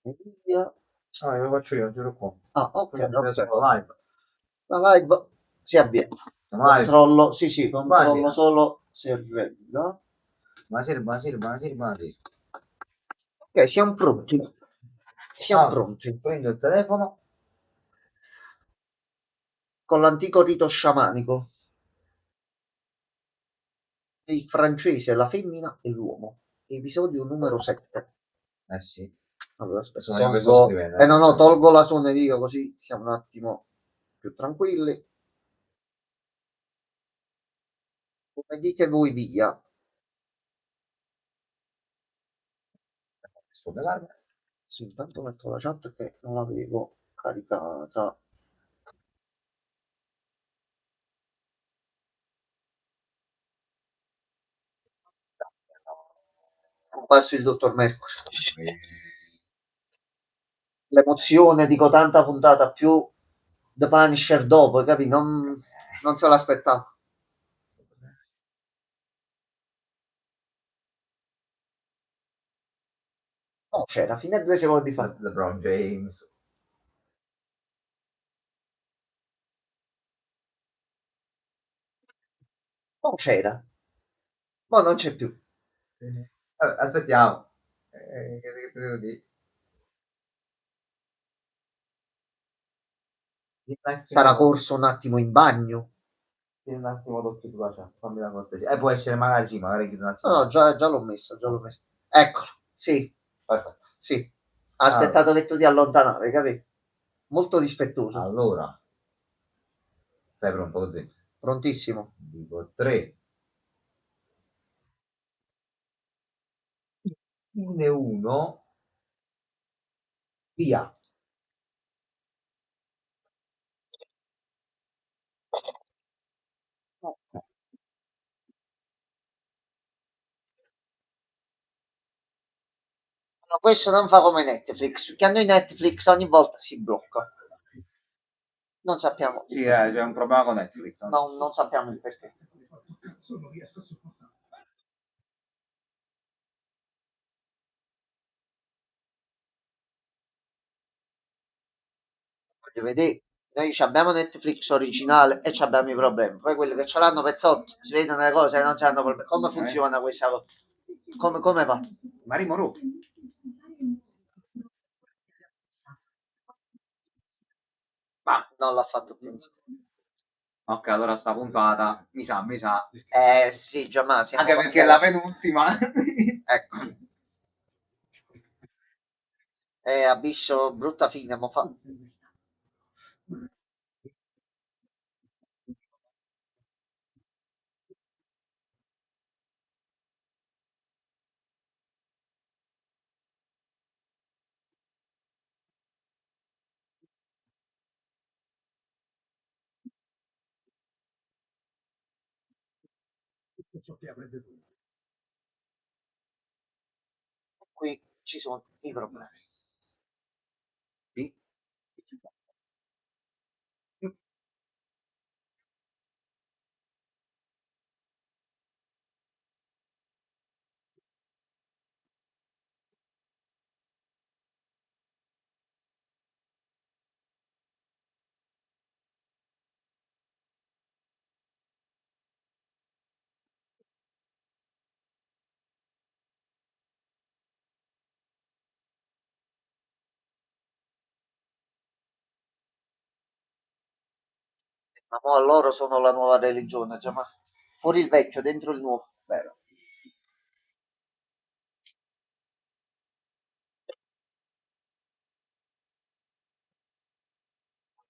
Via. Ah, io lo faccio io, giro qua. Ah, ok, Quindi è ok. solo live. La live si avvia. Siamo live. Controllo, sì, sì, controllo Buonasera. solo se regga. Buonasera, buonasera, buonasera, buonasera. Ok, siamo pronti. Siamo Ah, pronti. prendo il telefono. Con l'antico rito sciamanico. Il francese, la femmina e l'uomo. Episodio numero 7. Eh sì, Allora, aspetta, sono io che sto tolgo... scrivendo. no, no, tolgo la suoneria così siamo un attimo più tranquilli. Come dite voi via? Risponde l'arma. Sì, intanto metto la chat che non l'avevo caricata. Scomparso il dottor Mercury. L'emozione, dico tanta puntata più The Punisher dopo, capi? Non se l'aspettavo. No, c'era, fino a 2 secondi fa. LeBron James. Non c'era. Ma non c'è più. Vabbè, aspettiamo. Che devo dire? Tieni un Sarà attimo, corso un attimo in bagno. tieni un attimo d'occhio sulla chat, fammi la cortesia. Può essere magari sì, magari chiudo un No, attimo. no, già l'ho messo, già l'ho messo. Eccolo, sì, Perfetto. sì. Ha Allora, aspettato che tu ti allontanare, capi? Molto dispettoso. allora, sei pronto così? Prontissimo. Dico 3. Fine 1, via. No, questo non fa come Netflix, perché a noi Netflix ogni volta si blocca. Non sappiamo il Sì, perché. c'è un problema con Netflix. No? Non sappiamo il perché. Voglio vedere. Noi ci abbiamo Netflix originale e ci abbiamo i problemi. Poi quelli che ce l'hanno pezzotto si vedono le cose e non ci hanno problemi. Come funziona questa cosa? Come va? Marimo Ru. Ma non l'ha fatto più. Ok, allora sta puntata, mi sa. Sì, già ma siamo Anche quanti perché è la alla... penultima. Ecco. Abisso brutta fine, mo fa. Qui ci sono i problemi. Sì. Ma mo loro sono la nuova religione, già ma fuori il vecchio, dentro il nuovo. Vero.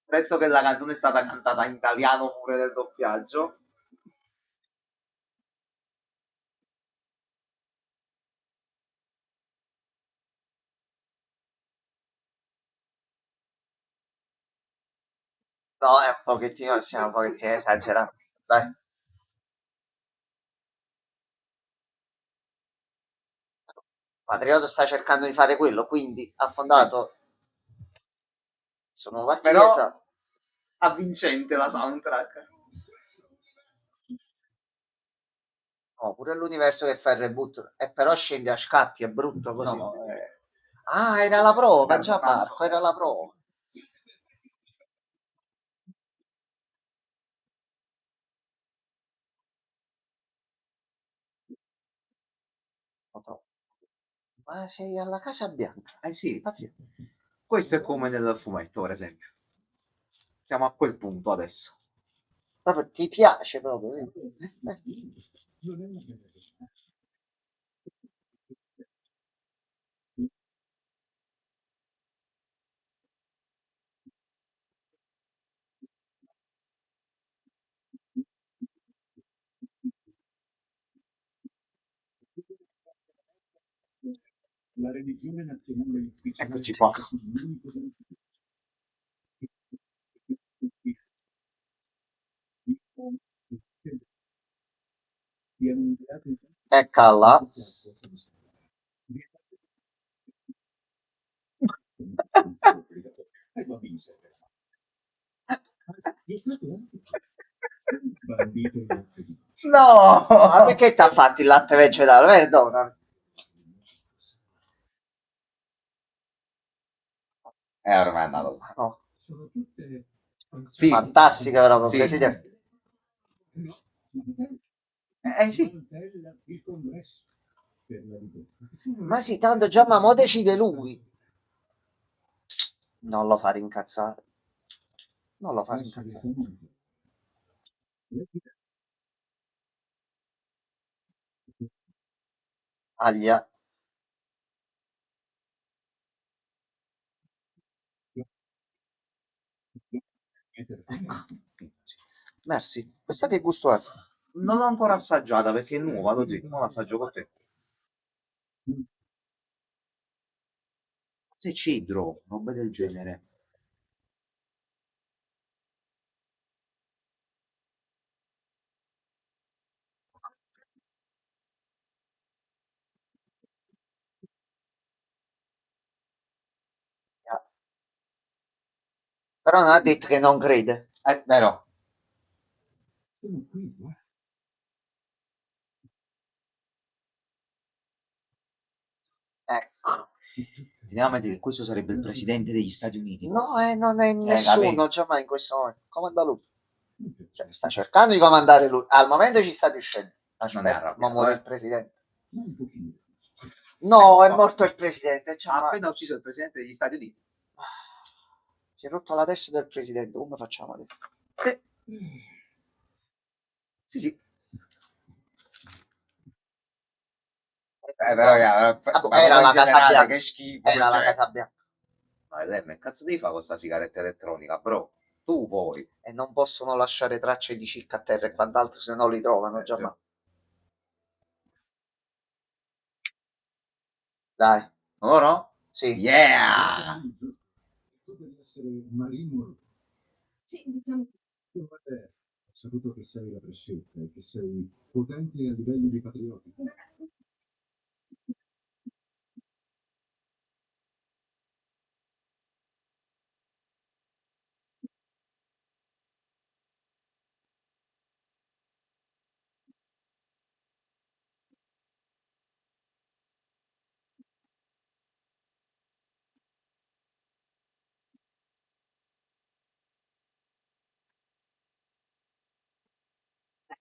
Penso che la canzone è stata cantata in italiano pure nel doppiaggio. No, è un pochettino, stiamo un pochettino esagerando. Dai. Patriota sta cercando di fare quello, quindi ha Sì. fondato. Sono Però Chiesa. avvincente la soundtrack. No, pure l'universo che fa il reboot, e però scende a scatti, è brutto No, così. no, Ah, era la prova, già Carbonato. Marco, era la prova. La prova. Ma sei alla Casa Bianca. Eh sì, Patriotto. questo è come nel fumetto, per esempio. Siamo a quel punto adesso. Proprio ti piace proprio. Eccoci qua. Eccola. No! Ma perché ti ha fatto il latte vegetale? Perdona. Ormai è andato così. No. Sì, Fantastica proprio, sì. presidente. Sì. Ma sì, tanto già ma mo decide lui. Non lo fa rincazzare. Non lo fa rincazzare. Aglia. Merci. Questa che gusto è? Non l'ho ancora assaggiata perché è nuova, così. Non l'assaggio con te. Sei cedro, roba del genere. Però non ha detto che non crede. Vero. Ecco. Teniamo a dire che questo sarebbe il presidente degli Stati Uniti. No, non è Capì? nessuno, già mai in questo momento. Comanda lui. Cioè, sta cercando di comandare lui. Al momento ci sta riuscendo. Non è Aspetta, ma arrabbiato, muore eh? il presidente. No, è morto il presidente. Ha Già, ma... appena ucciso il presidente degli Stati Uniti. Si è rotto la testa del presidente. Come facciamo adesso? Eh, sì, sì. Però Ah, boh, ma era proprio in la Casa generale, che Bianca. schifo. Era la Cioè. Casa Bianca. Ma lei, che cazzo devi fare con questa sigaretta elettronica, bro? Tu puoi. E non possono lasciare tracce di cicca a terra e quant'altro, se no li trovano già. Sì. Ma... Dai, Oro? sì. Yeah!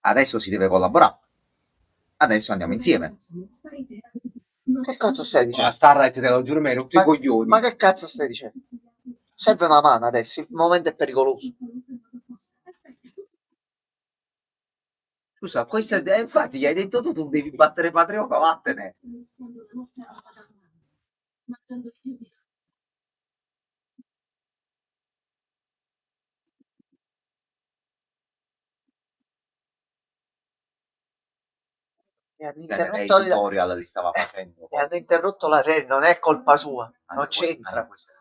Adesso si deve collaborare. Adesso andiamo insieme. Che cazzo stai La dicendo? Starlight te lo giuro, mi hai rotto i Ma coglioni. che cazzo stai dicendo? Serve una mano adesso, il momento è pericoloso. Scusa, questo è, infatti gli hai detto tu devi battere Patriota, vattene. Mi hanno E interrotto, il tutorial li stava facendo. mi hanno interrotto la serie, non è colpa sua, non c'entra. Questa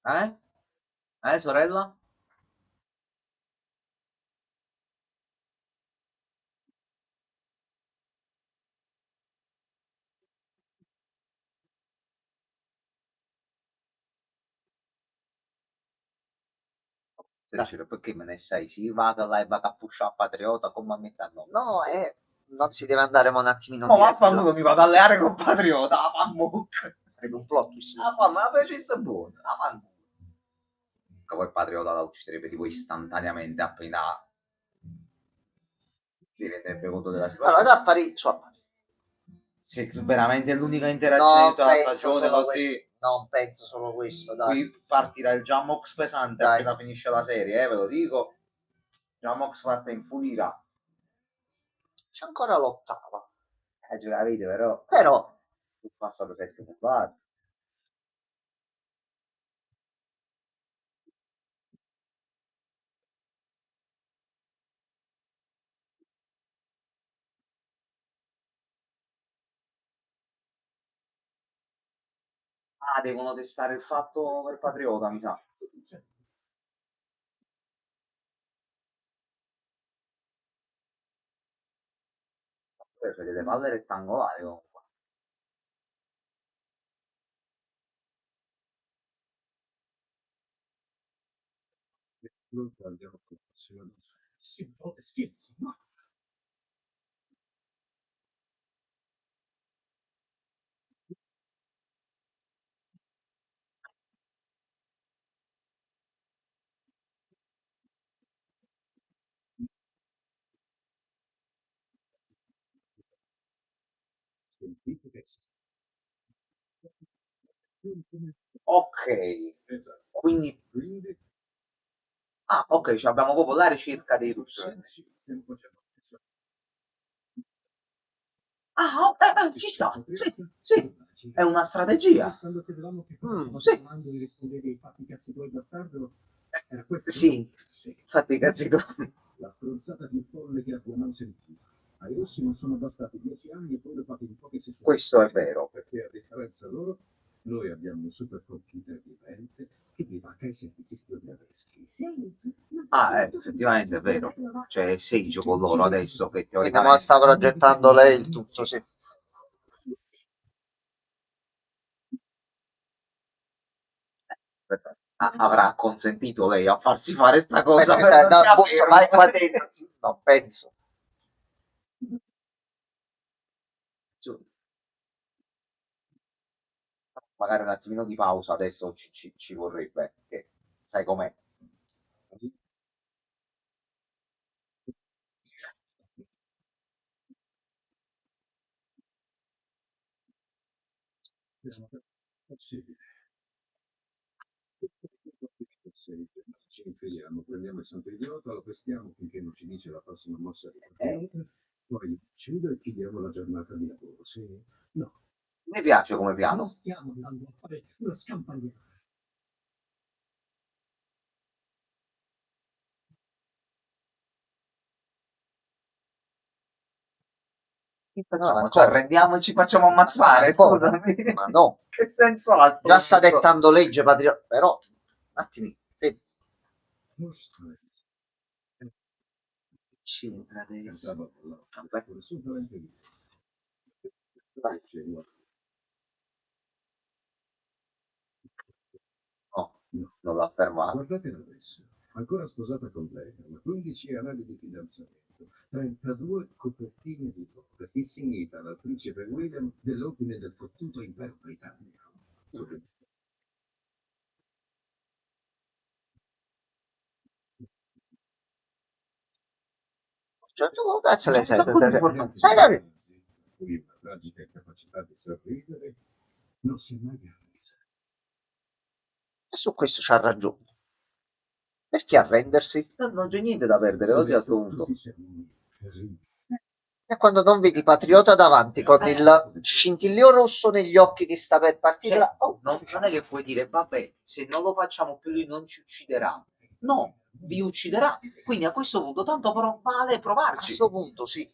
ragione. Eh? Sorella? Crescere, perché me ne sai? Si va là e va a pushare a Patriota come a metà no. No, non si deve andare un attimino No, diretto. vaffanculo, mi vado a alleare con Patriota, la fammo. Sarebbe un plot twist. La fammo, la facesse buona, la fammo. Che poi Patriota la ucciderebbe tipo istantaneamente appena si renderebbe conto della Allora, situazione. da Parigi, su a Parigi. Se veramente è l'unica interazione di tutta la stagione, così Non penso solo questo, dai. qui partirà il Jammox pesante Dai. appena finisce la serie, ve lo dico. Jammox fatta infulirà. C'è ancora l'ottava. Capite, però. Però, Sono passate 7 puntate. Ah, devono testare il fatto per Patriota, mi sa. Cioè, delle palle rettangolari comunque. Ok, quindi... Ah, ok, cioè abbiamo proprio la ricerca dei russi. Ah, ci sta. Sì, sì, è una strategia. Sì. Sì, fatti i cazzi tuoi. La stronzata più folle che abbia mai sentito. Ai russi non sono bastati 10 anni e poi lo fate in poche sessioni. Questo è vero. Perché a differenza loro, noi abbiamo un supercomputer vivente che vi va ai servizi stradaleschi. Ah, effettivamente è vero. Cioè, è Sage con loro adesso che quindi mo teoricamente... sta progettando lei il tutto, sì. Avrà consentito lei a farsi fare sta cosa per non Da butto, capirlo. vai qua dentro. Non penso. Magari un attimino di pausa adesso ci vorrebbe, che sai com'è. Possibile. Ci infiliamo, prendiamo il santo idiota, lo pestiamo finché non ci dice la prossima mossa di Patriota, poi uccido e chiudiamo la giornata di lavoro, sì? No, Mi piace come non piano. stiamo andando a fare una scampagnata. No, ci arrendiamo e ci facciamo ammazzare, Ancora? scusami. Ma no. Che senso ha? Già sta dettando legge patriota, però, un attimo, sì. C'entra adesso. Cantava Vabbè. assolutamente lì. Vai. No, non l'ha fermato. Guardatela adesso, ancora sposata con lei, ma 15 anni di fidanzamento, 32 copertine di Vogue, insignita dal principe William dell'ordine del fottuto impero britannico. Cioè, tu cazzo le sei? Sai capito? Qui una tragica capacità di sorridere non si è mai garantita. E su questo c'ha ragione. Perché arrendersi? Non c'è niente da perdere oggi a questo punto. Tutti siamo terribili. È quando non vedi Patriota davanti con il scintillio rosso negli occhi che sta per partire là. Oh, Non è che puoi dire, vabbè, se non lo facciamo più lui non ci ucciderà. No, vi ucciderà. Quindi a questo punto tanto però vale a provarci. questo punto sì.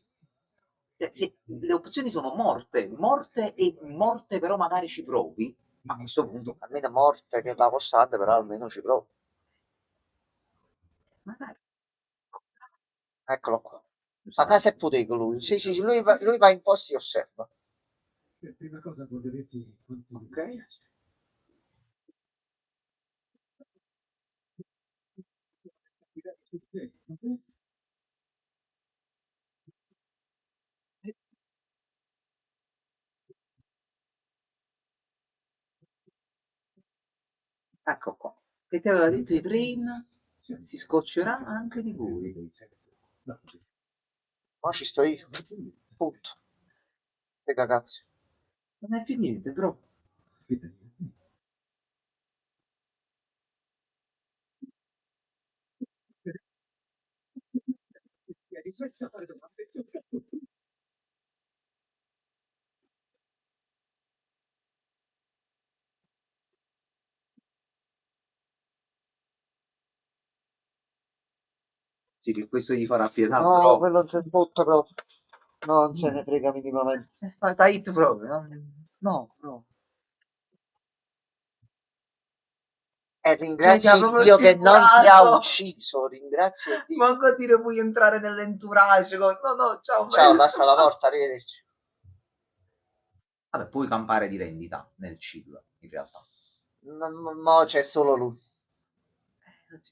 Se le opzioni sono morte, morte e morte però magari ci provi. A questo punto, Almeno morte che la costante, però almeno ci provo. magari. Eccolo qua. A casa è puteco lui. Sì, sì, lui va in posti e osserva. Per prima cosa voglio dirti quanto mi Ok. dispiace. Ecco qua. Che ti aveva detto i train si scoccerà anche di voi. Ma ci sto io. Punto. Che cagazzi. Non è più niente, bro. Sì, che questo gli farà pietà, No, bro. quello non se ne butta proprio. No, non se ne frega minimamente. Fa tight proprio. No, bro. E Cioè, ti ha ringrazio proprio Dio che non ti ha sicurato. ucciso. Ringrazio Dio. Manco a dire puoi entrare nell'entourage. No, no, ciao, Ciao, bello. passa la porta, arrivederci. Vabbè, puoi campare di rendita nel chill, in realtà. Mo c'è solo lui. Sì.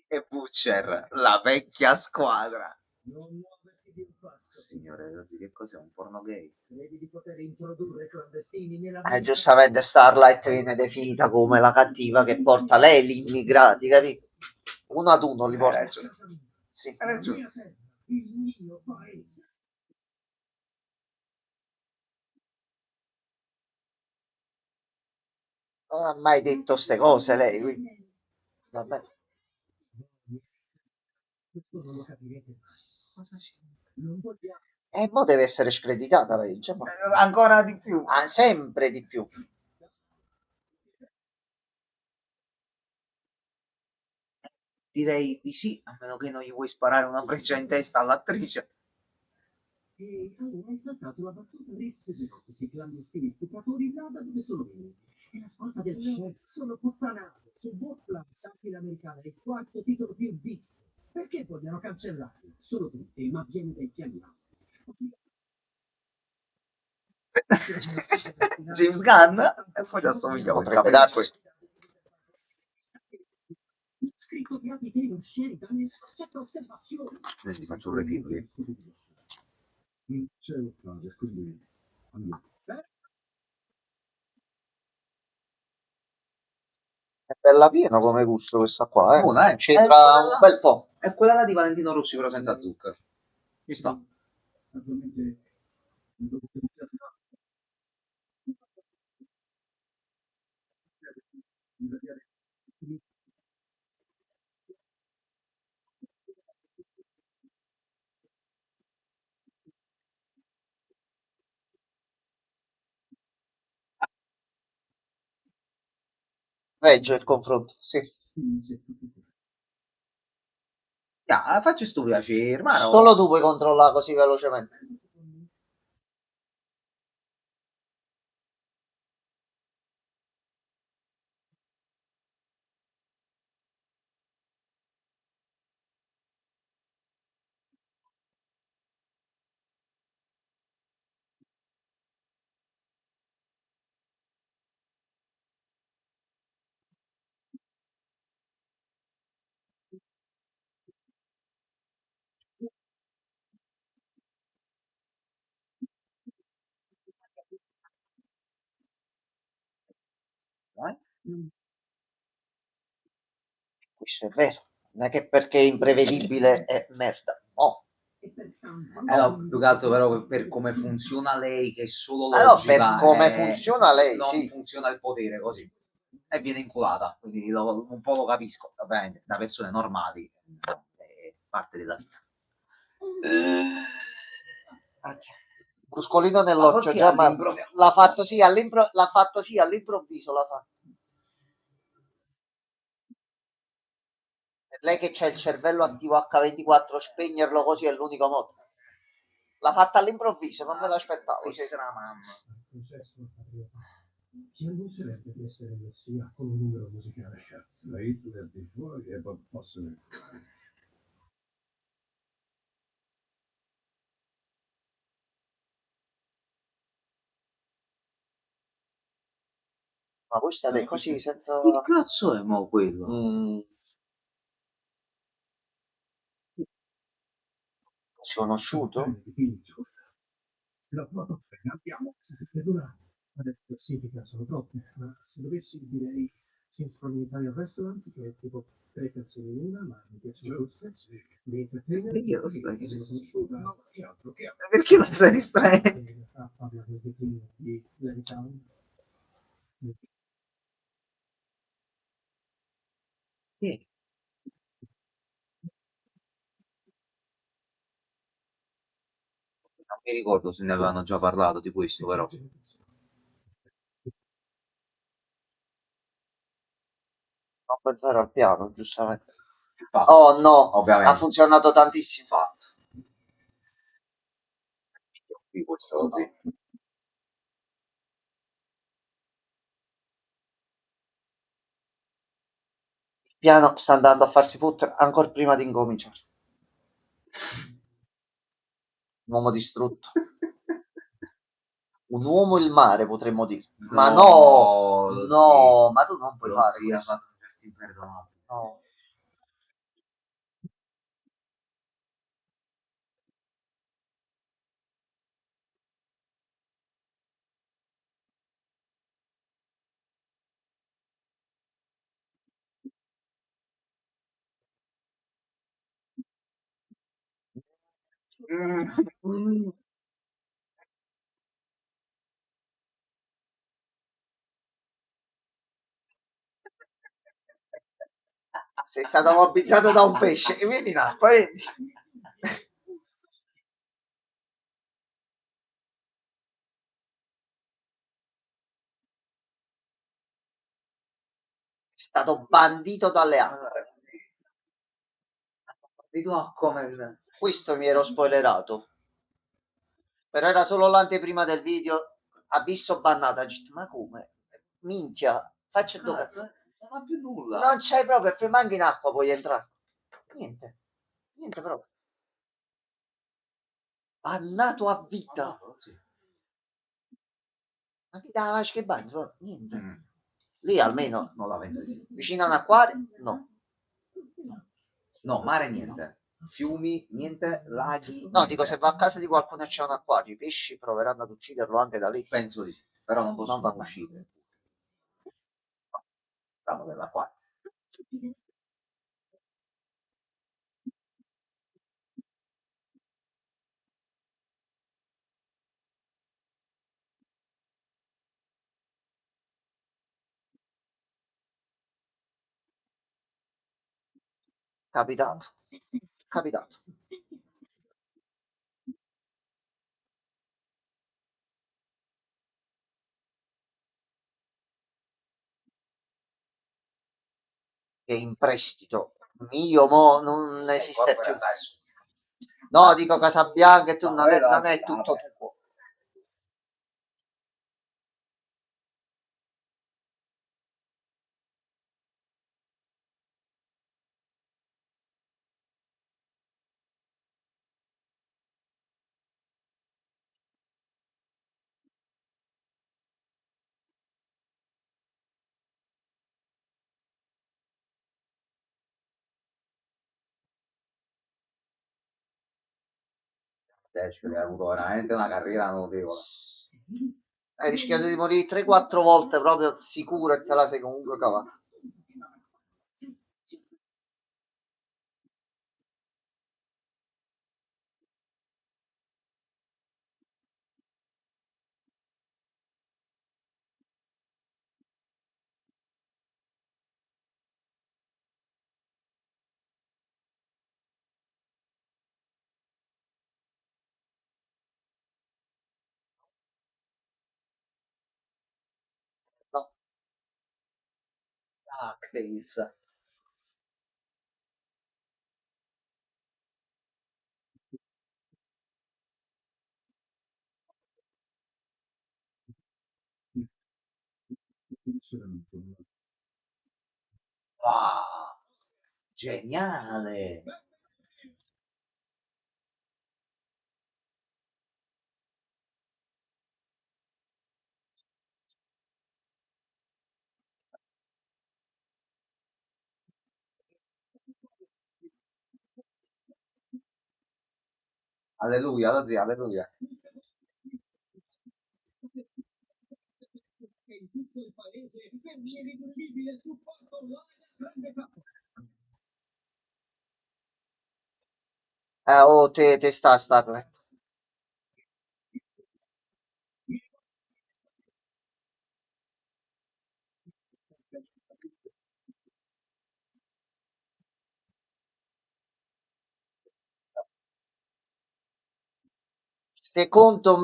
E Butcher, la vecchia squadra. Non muoverti di un passo. Signore, ragazzi, che cos'è? Un porno gay? Credi di poter introdurre clandestini nella mia Giustamente Starlight viene definita come la cattiva che porta lei gli immigrati, capito? Uno ad uno li Hai porta. ragione. Sì. Hai la ragione. mia terra, il mio paese. Non ha mai detto ste cose lei, quindi. Vabbè. Questo non lo capirete mai. Cosa c'è? Non vogliamo. E mo deve essere screditata lei, cioè, ma- Ancora di più. ah, sempre di più. Direi di sì, a meno che non gli vuoi sparare una freccia in testa all'attrice. E allora hai saltato la battuta rispetto questi clandestini stupratori là da dove sono venuti. È la scorta del show. Sono puttanate. Su Botplan, sappi l'americana, è il quarto titolo più visto. Perché vogliono cancellarli? Sono tutti, ma viene dai piani alti. James Gunn e poi ci assomiglia quel Potrebbe capello qui. darsi. Scritto piatti che non Sheridan, accetta osservazioni. Adesso ti faccio un review. Non c'è da fare, quindi... È bella piena come gusto questa qua, Buona, eh? C'entra un bel po'. È quella là di Valentino Rossi, però senza zucchero. Ci sta. Attualmente... Regge il confronto, sì. Facci sto piacere, ma no. Solo tu puoi controllare così velocemente. Eh? Questo è vero. Non è che perché è imprevedibile è merda. No. No, più che altro però per come funziona lei, che è solo Allora, per logica, come funziona lei, non sì. funziona il potere così. E viene inculata, quindi un po' lo capisco, ovviamente, da persone normali, no, è parte della vita. Bruscolino Ma nell'occhio, perché già, ma all'improvviso? l'ha fatto sì, l'ha fatto sì, all'improvviso l'ha fatto. Per lei che c'è il cervello attivo H24, spegnerlo così è l'unico modo. L'ha fatta all'improvviso, non me l'aspettavo. Che Sì. sarà mamma? Chi annuncerebbe di essere il messia con un numero musicale a cazzo? La Hitler di fuori e Bob Fosse nel cuore. Ma voi state così senza... Che cazzo è mo quello? Mm, sconosciuto? La tua appena abbiamo perdonare. Adesso classifica sono troppe, ma se dovessi direi Scenes from the Italian Restaurant, che è tipo tre canzoni in una, ma mi piacciono tutte. The Entertainer, Io lo che sai è meno conosciuta, che altro che altro. perché lo stai distraendo? Che in realtà parla del declino di Larry Town. Sì, non mi ricordo se ne avevano già parlato di questo, però. Non pensare al piano, giustamente. Fatto, Oh no, ha ovviamente. funzionato tantissimo. Fatto. Qui questo così. Il piano sta andando a farsi fottere ancora prima di incominciare. Un uomo distrutto. Un uomo il mare, potremmo dire. Ma no, Sì. no, ma tu non puoi Lo fare zio ha questo. fatto un gesto imperdonabile. No. Mm. Sei stato mobbizzato da un pesce e vedi in acqua, vedi? È stato bandito dalle acque. Vedo a come... Questo mi ero spoilerato. Però era solo l'anteprima del video. Abisso bannata. Ho detto, ma come? Minchia, faccio il Cazzo, doc- non ha più nulla. Non c'hai proprio, e manco in acqua puoi entrare. Niente, niente proprio. Bannato a vita. Sì. Ma che da vasca e bagno? Proprio niente. Mm, Lì almeno, non la penso di. vicino a un acquario, no. No, mare niente. Fiumi niente, laghi No, dico, se niente. va a casa di qualcuno e c'è un acquario, i pesci proveranno ad ucciderlo anche da lì. Penso di sì. Però non Non possono va bene. uscire. Stanno nella qua. Capitato. Capitato. Che in prestito mio mo non esiste più. No, dico Casabianca e tu non è tutto tuo. Cioè, ha avuto veramente una carriera notevole. Hai rischiato di morire 3-4 volte proprio sicuro e te la sei comunque cavata. No. Ah, Chris. Sinceramente, non lo Wow, geniale. Alleluia, la zia, alleluia. Oh, te sta corretto. Secondo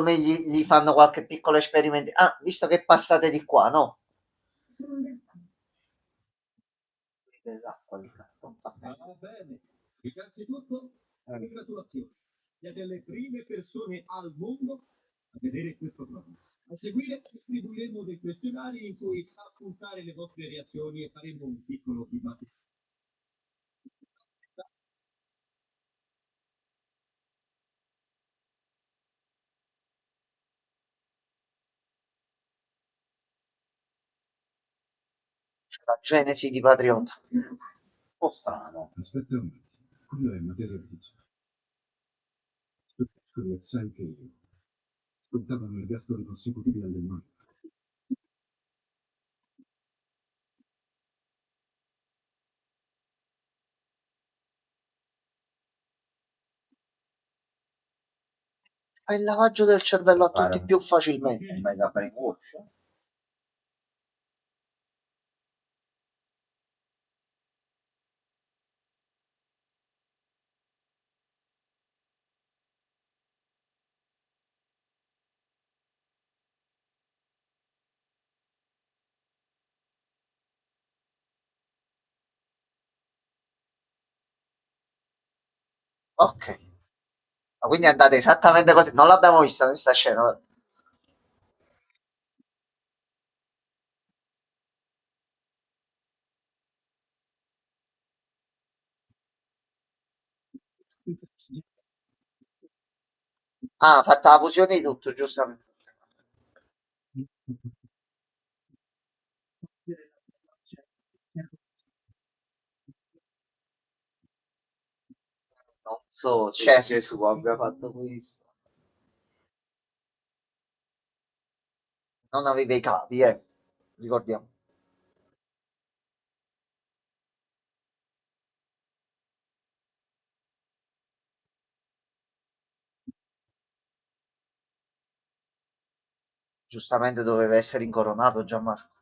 me gli fanno qualche piccolo esperimento. Ah, visto che passate di qua, no? Dell'acqua di cazzo. va bene. Innanzitutto, congratulazioni. Siete le prime persone al mondo a vedere questo programma. A seguire distribuiremo dei questionari in cui appuntare le vostre reazioni e faremo un piccolo dibattito. C'è la genesi di Patriota. Un po' strano. Aspetta un attimo, quello è materia grigia. Scommessa anche io. Scontavano ergastoli consecutivi alle mani. Fai il lavaggio del cervello a Fare tutti più facilmente. un mega brainwash. Ok. Ma quindi andate esattamente così. Non l'abbiamo vista questa scena. Ah, fatta la fusione di tutto, giustamente. Non so se Certo. Gesù abbia fatto questo. Non aveva i capi, ricordiamo. Giustamente doveva essere incoronato Gianmarco.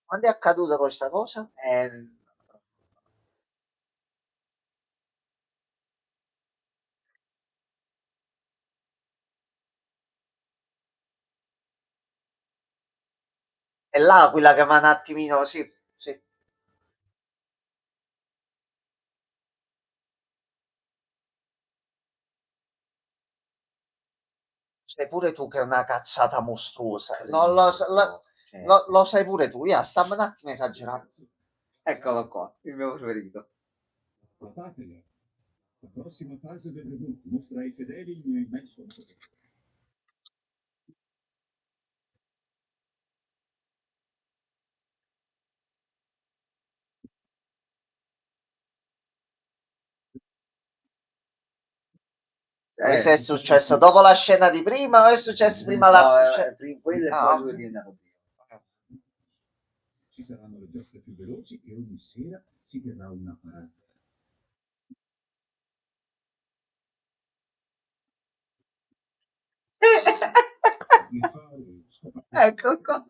Quando è accaduta questa cosa? È l'aquila che va un attimino, sì, sì. Sai pure tu che è una cazzata mostruosa. Non lo, Cioè, lo sai pure tu, io stiamo un attimo esagerando. eccolo qua, il mio preferito. Papatela. La prossima fase del reboot mostra ai fedeli il mio immenso amore. Questo è successo dopo la scena di prima o è successo prima la... Quello e Ah, poi lui è diventato Dio. Ci saranno le giostre più veloci e ogni sera si terrà una parata. Mi fa scopare. Ecco qua.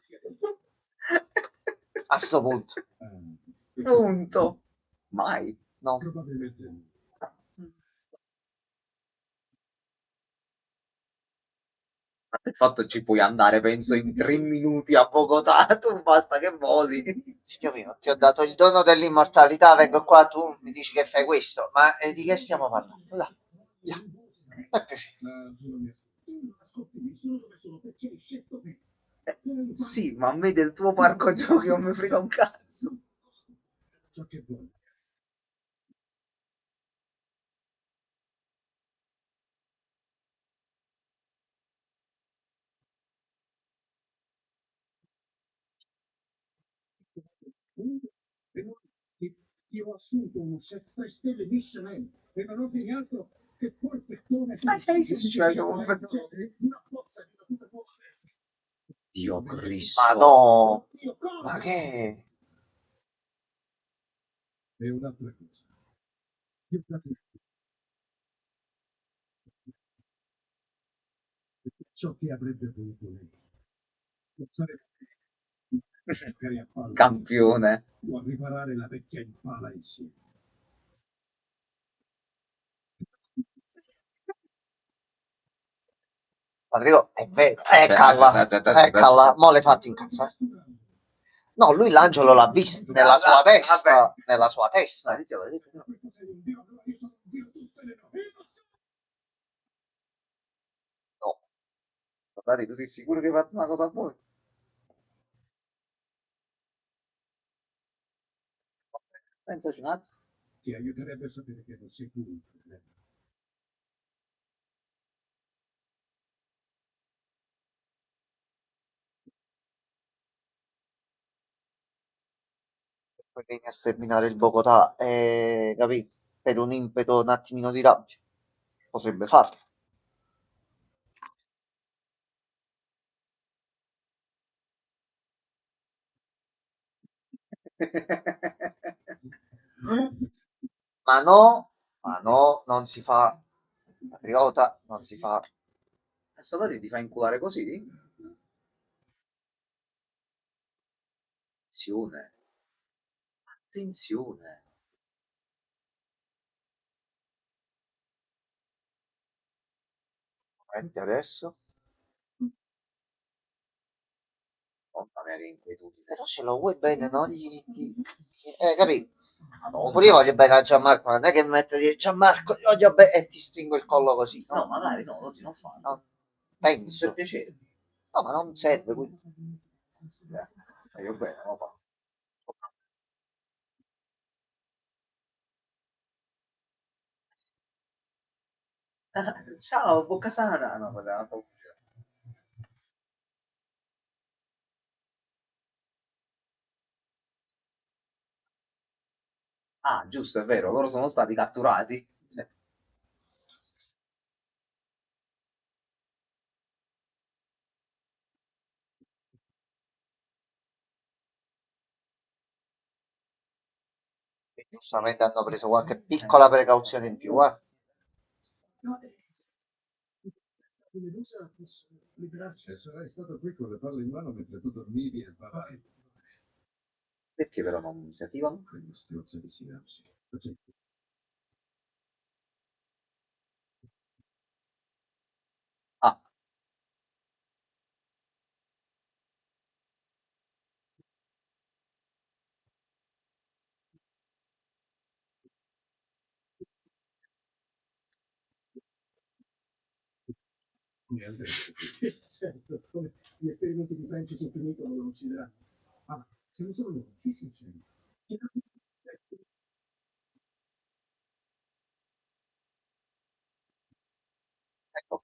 a sto punto. Punto. Mai. No. Probabilmente no. Il fatto ci puoi andare, penso, in 3 minuti a Bogotà, tu basta che voli. Figlio mio, ti ho dato il dono dell'immortalità, vengo qua, tu mi dici che fai questo, ma di che stiamo parlando? Là, via, per piacere. Ascoltami, sono dove sono perché hai scelto me. Sì, ma a me del tuo parco giochi non mi frega un cazzo. Ciò che vuoi. E non- Ti ho assunto uno chef 3 stelle Michelin e non ordini altro che polpettone Ah, fresco, sai, se ci piace un una pozza di una puta buona. Dio Ma Cristo. no, Dio, ma cosa? che... E un'altra cosa. Io capisco ciò che avrebbe voluto lei. Non sarebbe giocare a palla Campione. o a riparare la vecchia impala insieme. Rodrigo, è vero, Aspetta, eccola, aspetta, aspetta, eccola, aspetta. mo le fatti incazzare. No, lui l'angelo l'ha visto nella sua testa, nella sua Dai, testa. iniziamo. Questo sei un dio, allora io sono un dio tutte le notti. No, Guardate, tu sei sicuro che hai fatto una cosa buona? Pensaci un attimo. Ti aiuterebbe a sapere che non sei tu il problema. poi vieni a sterminare il Bogotà, capì? Per un impeto un attimino di rabbia. Potrebbe farlo. Ma no, non si fa. Patriota, non si fa. Soldati ti fa inculare così? Attenzione, attenzione. Senti adesso. Mamma mia, che inquietudine. Però se lo vuoi bene, non capì? Pure io Madonna. voglio bene a Gianmarco, non è che mi metto di Gianmarco, io voglio bene e ti stringo il collo così, No, no? magari no, oggi non fanno. Non Per penso. piacere. No, ma non serve. Io bene, lo fa. Ciao, bocca sana. No, quella è una paura. Ah, giusto, è vero, loro sono stati catturati. Cioè, E giustamente hanno preso qualche piccola precauzione in più, eh. No, questa Medusa posso liberarci. Sarai stato qui con le palle in mano mentre tu dormivi e sbavavi. perché però non si attivano? Quello strozzo di sinapsi. Così. Ah, Niente. Certo, come gli esperimenti di French sul finito non lo uccideranno. Ah, siamo solo noi. Sì, sì, c'è. Ecco.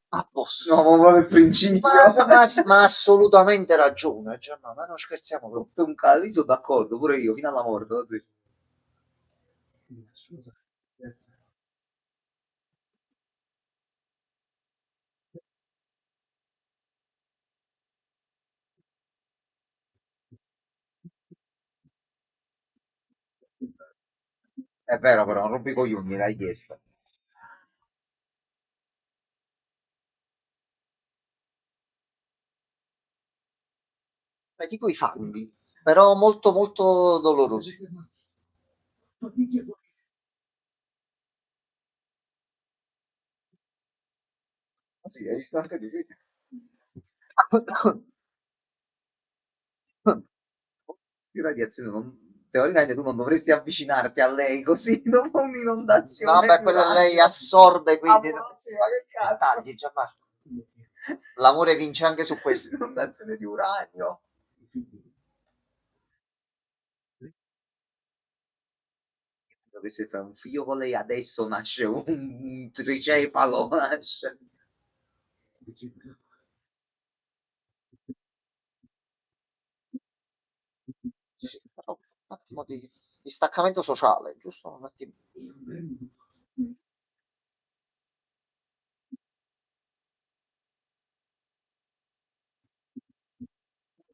A posto. no, ma il principio. Ma assolutamente ragione, Gianma, ma non scherziamo proprio. Rotto un cazzo, io sono d'accordo, pure io, fino alla morte, così. Scusa. È vero, però, non rompi i coglioni, l'hai chiesto. Ma tipo i fanghi. però molto molto dolorosi. Ah, sì, hai visto anche di sì. Queste radiazioni teoricamente tu non dovresti avvicinarti a lei così dopo No, un'inondazione beh, di quello lei uranio. assorbe, quindi Ammazzi, ma che cazzo? tagli, Gianmarco. L'amore vince anche su questo. Inondazione di uranio. Penso che se fai un figlio con lei adesso nasce un tricefalo, nasce. Sì, però un attimo di staccamento sociale, giusto? Un attimo.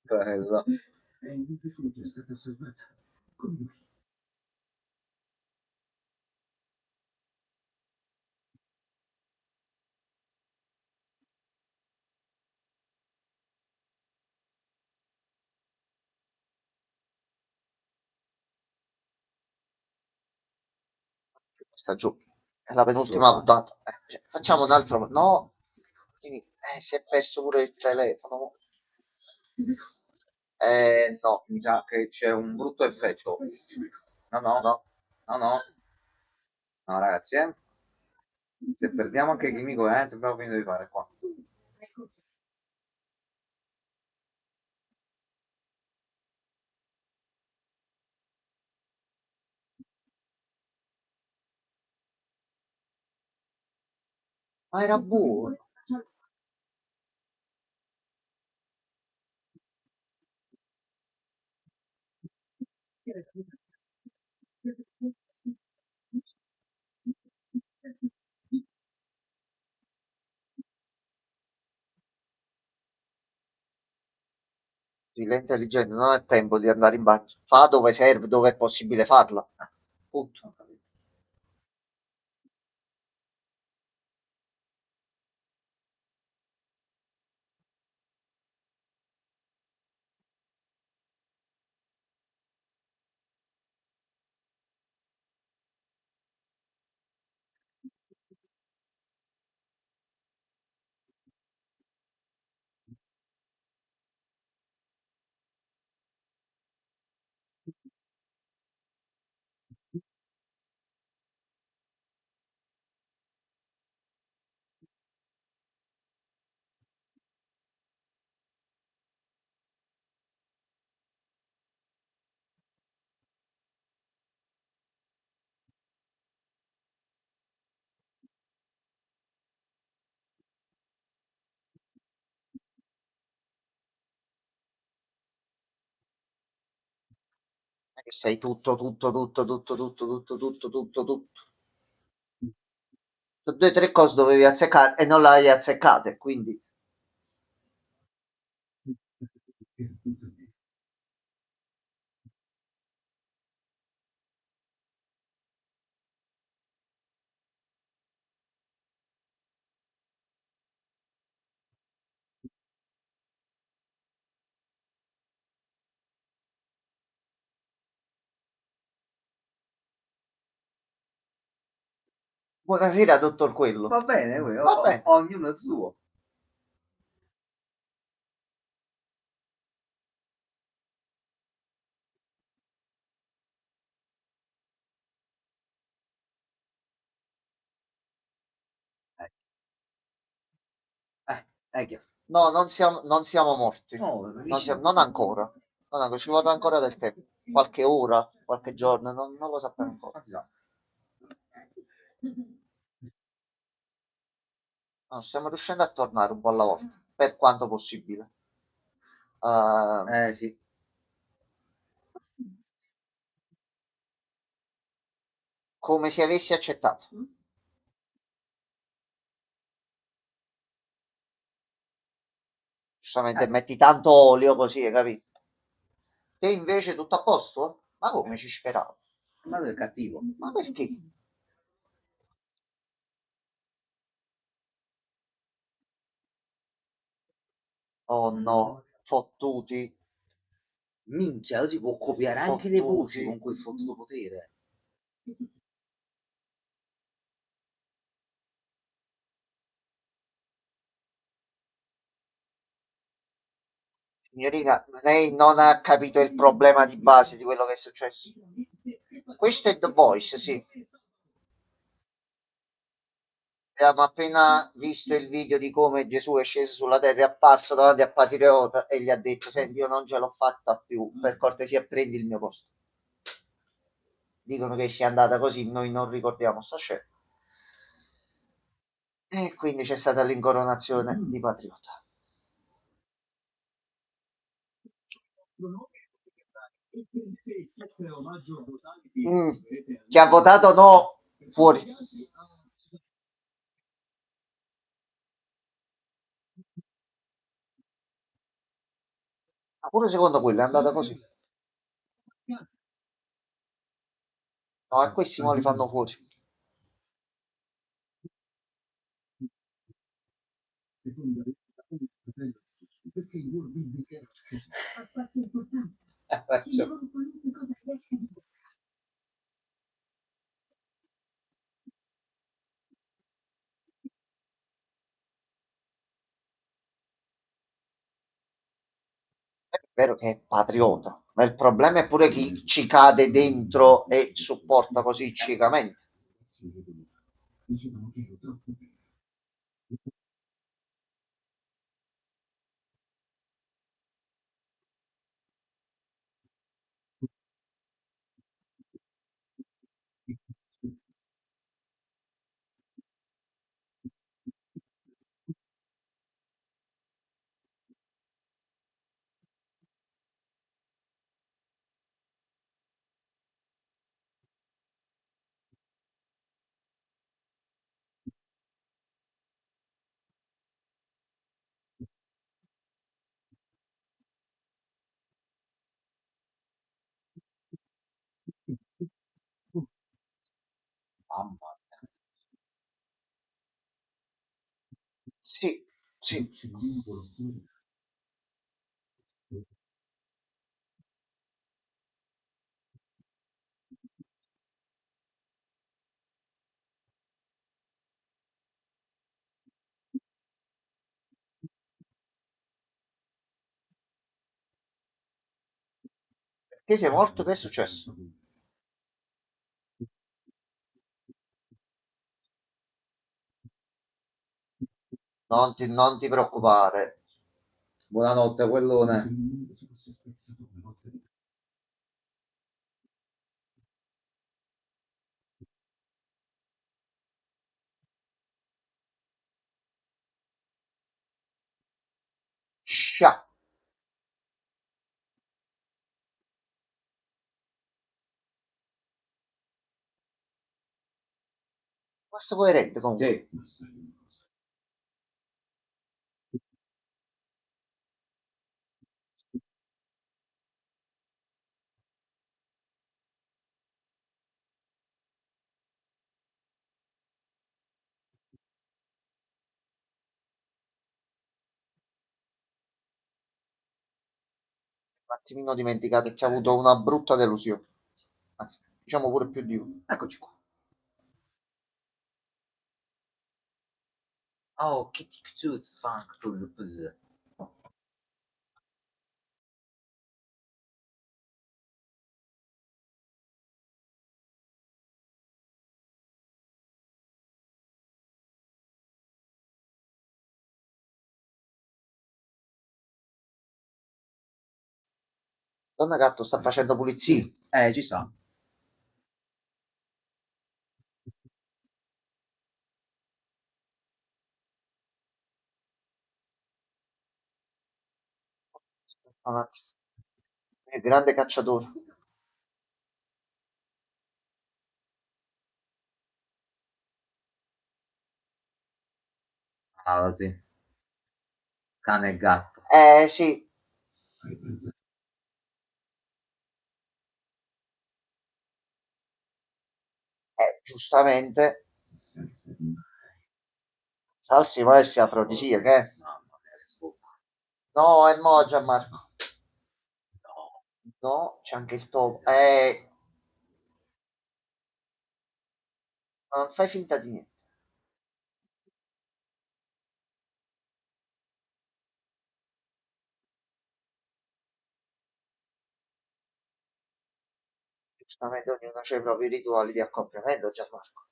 Quello. È è stata salvata. Come? Sta giù. È la penultima puntata. Cioè, facciamo un altro. No. Si è perso pure il telefono. No, Mi sa che c'è un brutto effetto. No, no, no. no, no, no, ragazzi, eh. Se perdiamo anche chimico, abbiamo finito di fare qua. Ma era buono. Sì, lei è intelligente, non ha tempo di andare in bagno. Fa dove serve, dove è possibile farla. Punto. Che sei tutto, tutto, tutto, tutto, tutto, tutto, tutto, tutto, tutto. Due o tre cose dovevi azzeccare e non le hai azzeccate, quindi buonasera, dottor Quello. Va bene, Va bene. ognuno il suo. Eh, è chiaro. No, non siamo morti. No, Non ancora. Non ancora. Ci vorrà ancora del tempo. Qualche ora, qualche giorno, non lo sappiamo ancora. non si sa. No, stiamo riuscendo a tornare un po' alla volta, per quanto possibile. Sì. Come se avessi accettato. Giustamente Eh, metti tanto olio così, hai capito? Te invece tutto a posto? Ma come ci speravo? ma lui è cattivo. Ma perché? Oh no, fottuti. Minchia, si può copiare anche le voci con quel fottuto potere. Signorina, lei non ha capito il problema di base di quello che è successo. Questo è The Voice, sì. Abbiamo appena visto il video di come Gesù è sceso sulla terra, è apparso davanti a Patriota e gli ha detto: Senti, io non ce l'ho fatta più, per cortesia prendi il mio posto. Dicono che sia andata così, noi non ricordiamo sta scena. E quindi c'è stata l'incoronazione di Patriota. Mm. Chi ha votato no, fuori. Ma pure secondo quello è andata così. No, e questi mo li fanno fuori. Perché il World Building era Faccio. È vero che è patriota, ma il problema è pure chi ci cade dentro e supporta così ciecamente. dicevano che ero troppo bene. Mamma mia. Sì, sì. C'è un volontario. Perché sei morto? Che è successo? Non ti preoccupare. Buonanotte, quellone. Se il mondo si fosse spezzato una volta di Scià. Questo coerente comunque. Sì. ma sai una cosa. Un attimino dimenticato che ha avuto una brutta delusione. Anzi, diciamo pure più di uno. Eccoci qua. Oh, che TikToks fanno. Donna Gatto sta facendo pulizia. Ci sta. Un attimo. È grande cacciatore. Ah, sì. Cane e gatto. Sì, Hai pensato giustamente. senza di Salsi può essere afrodisiaca, eh. Mamma mia, che sfogo. No, è mo Gianmarco. No. No, c'è anche il topo. Non fai finta di niente. Giustamente ognuno ha i propri rituali di accoppiamento, Gianmarco.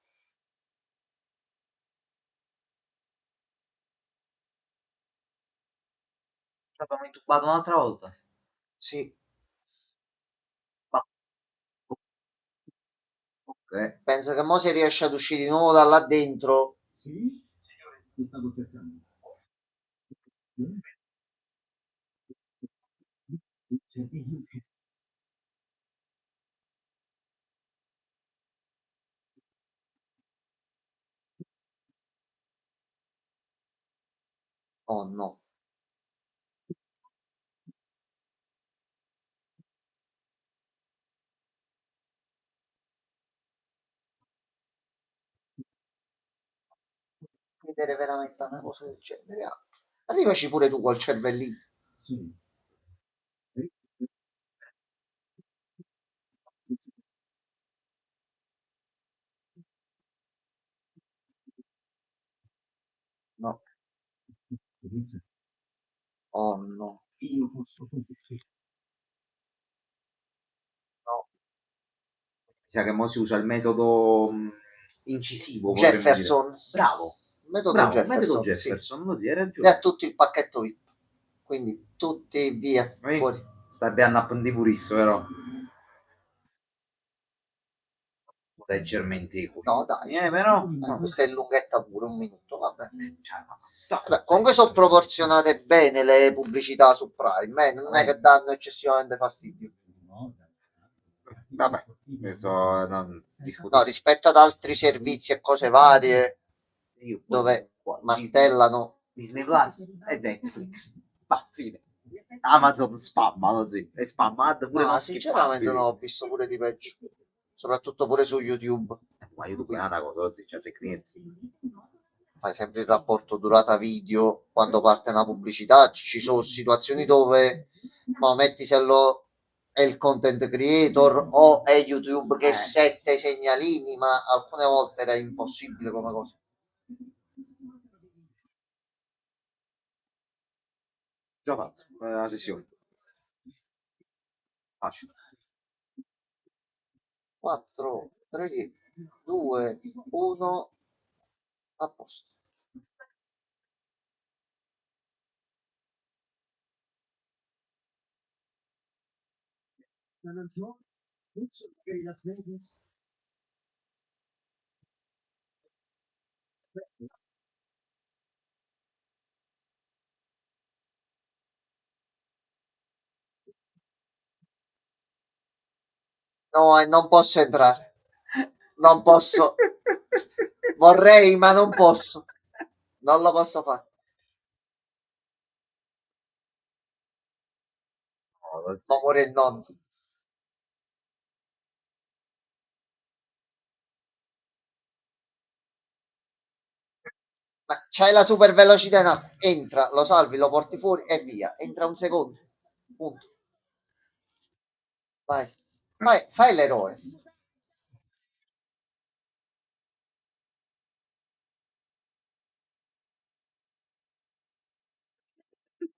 Ci abbiamo intubato un'altra volta. Sì, Ma, ok. penso che mo si riesce ad uscire di nuovo da là dentro. Sì? Ti stavo cercando. Oh no. Vedere veramente una cosa del genere. Arrivaci pure tu col cervellino. Sì. No. Inizia. Oh no. Io posso compiere. No. Mi sa che mo si usa il metodo incisivo, potremmo dire. Jefferson. Bravo, Metodo bravo, metodo Jefferson, sì. Jefferson, così hai E a ragione. tutti il pacchetto VIP. Quindi tutti via, fuori. Sta abbiamo appendi purissimo, però. Leggermente No, così. dai. Però. Questa è lunghetta pure, un minuto, vabbè. Cioè, no. Vabbè, comunque sono proporzionate bene le pubblicità su Prime, non è che danno eccessivamente fastidio. Vabbè, adesso non No, discutiamo. rispetto ad altri servizi e cose varie Io dove qua, martellano. Disney Plus e Netflix. Va, fine. Amazon spamma, sì. E spammate pure non Ma sinceramente no, skippabili. ho visto pure di peggio. Soprattutto pure su YouTube. Ma YouTube è una cosa, così, cioè, se clienti. Fai sempre il rapporto durata video quando parte una pubblicità. Ci sono situazioni dove ma metti se lo è il content creator o è YouTube che sette i segnalini, ma alcune volte era impossibile come cosa. Già fatto, la sessione. Facile. 4, 3, 2, 1, a posto. No, non posso entrare. Non posso. Vorrei, ma non posso. Non lo posso fare. No, non Fa so. morire il nonno. Ma c'hai la super velocità in app. Entra, lo salvi, lo porti fuori e via. Entra un secondo. Punto. Vai. Fai l'eroe.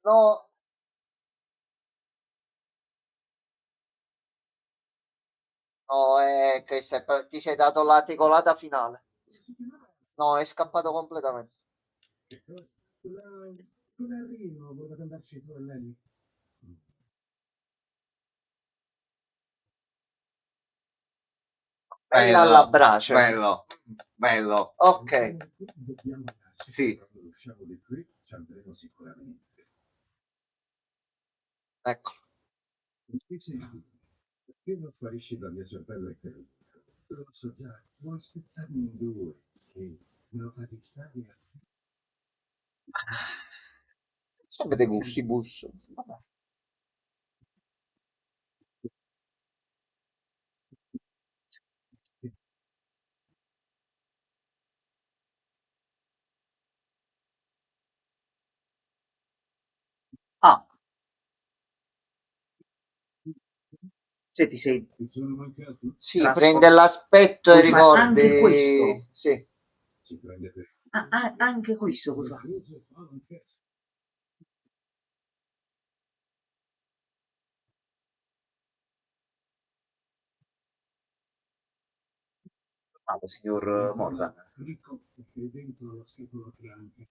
No, no, è che ti sei dato la tecolata finale. No, è scappato completamente. Come arrivo? Volevate andarci tu e lei? Bella alla brace. Bello, bello. Ok, Dobbiamo andarci. Sì. Quando usciamo di qui ci andremo sicuramente. ecco. Che sei tu? Perché non sparisci dal mio cervello e te lo dico? Lo so già, vuoi spezzarmi in due, che me lo fa fissare a Sempre dei gusti bus. Vabbè. Ah, Cioè ti sei Ti sono mancati? Sì, prende l'aspetto e Puoi fare anche ricordi. questo. Sì. Si prende per Anche questo puoi fare. Confuso fa anch'esso. Signor Morgan. Ricotta che è dentro la scatola franca.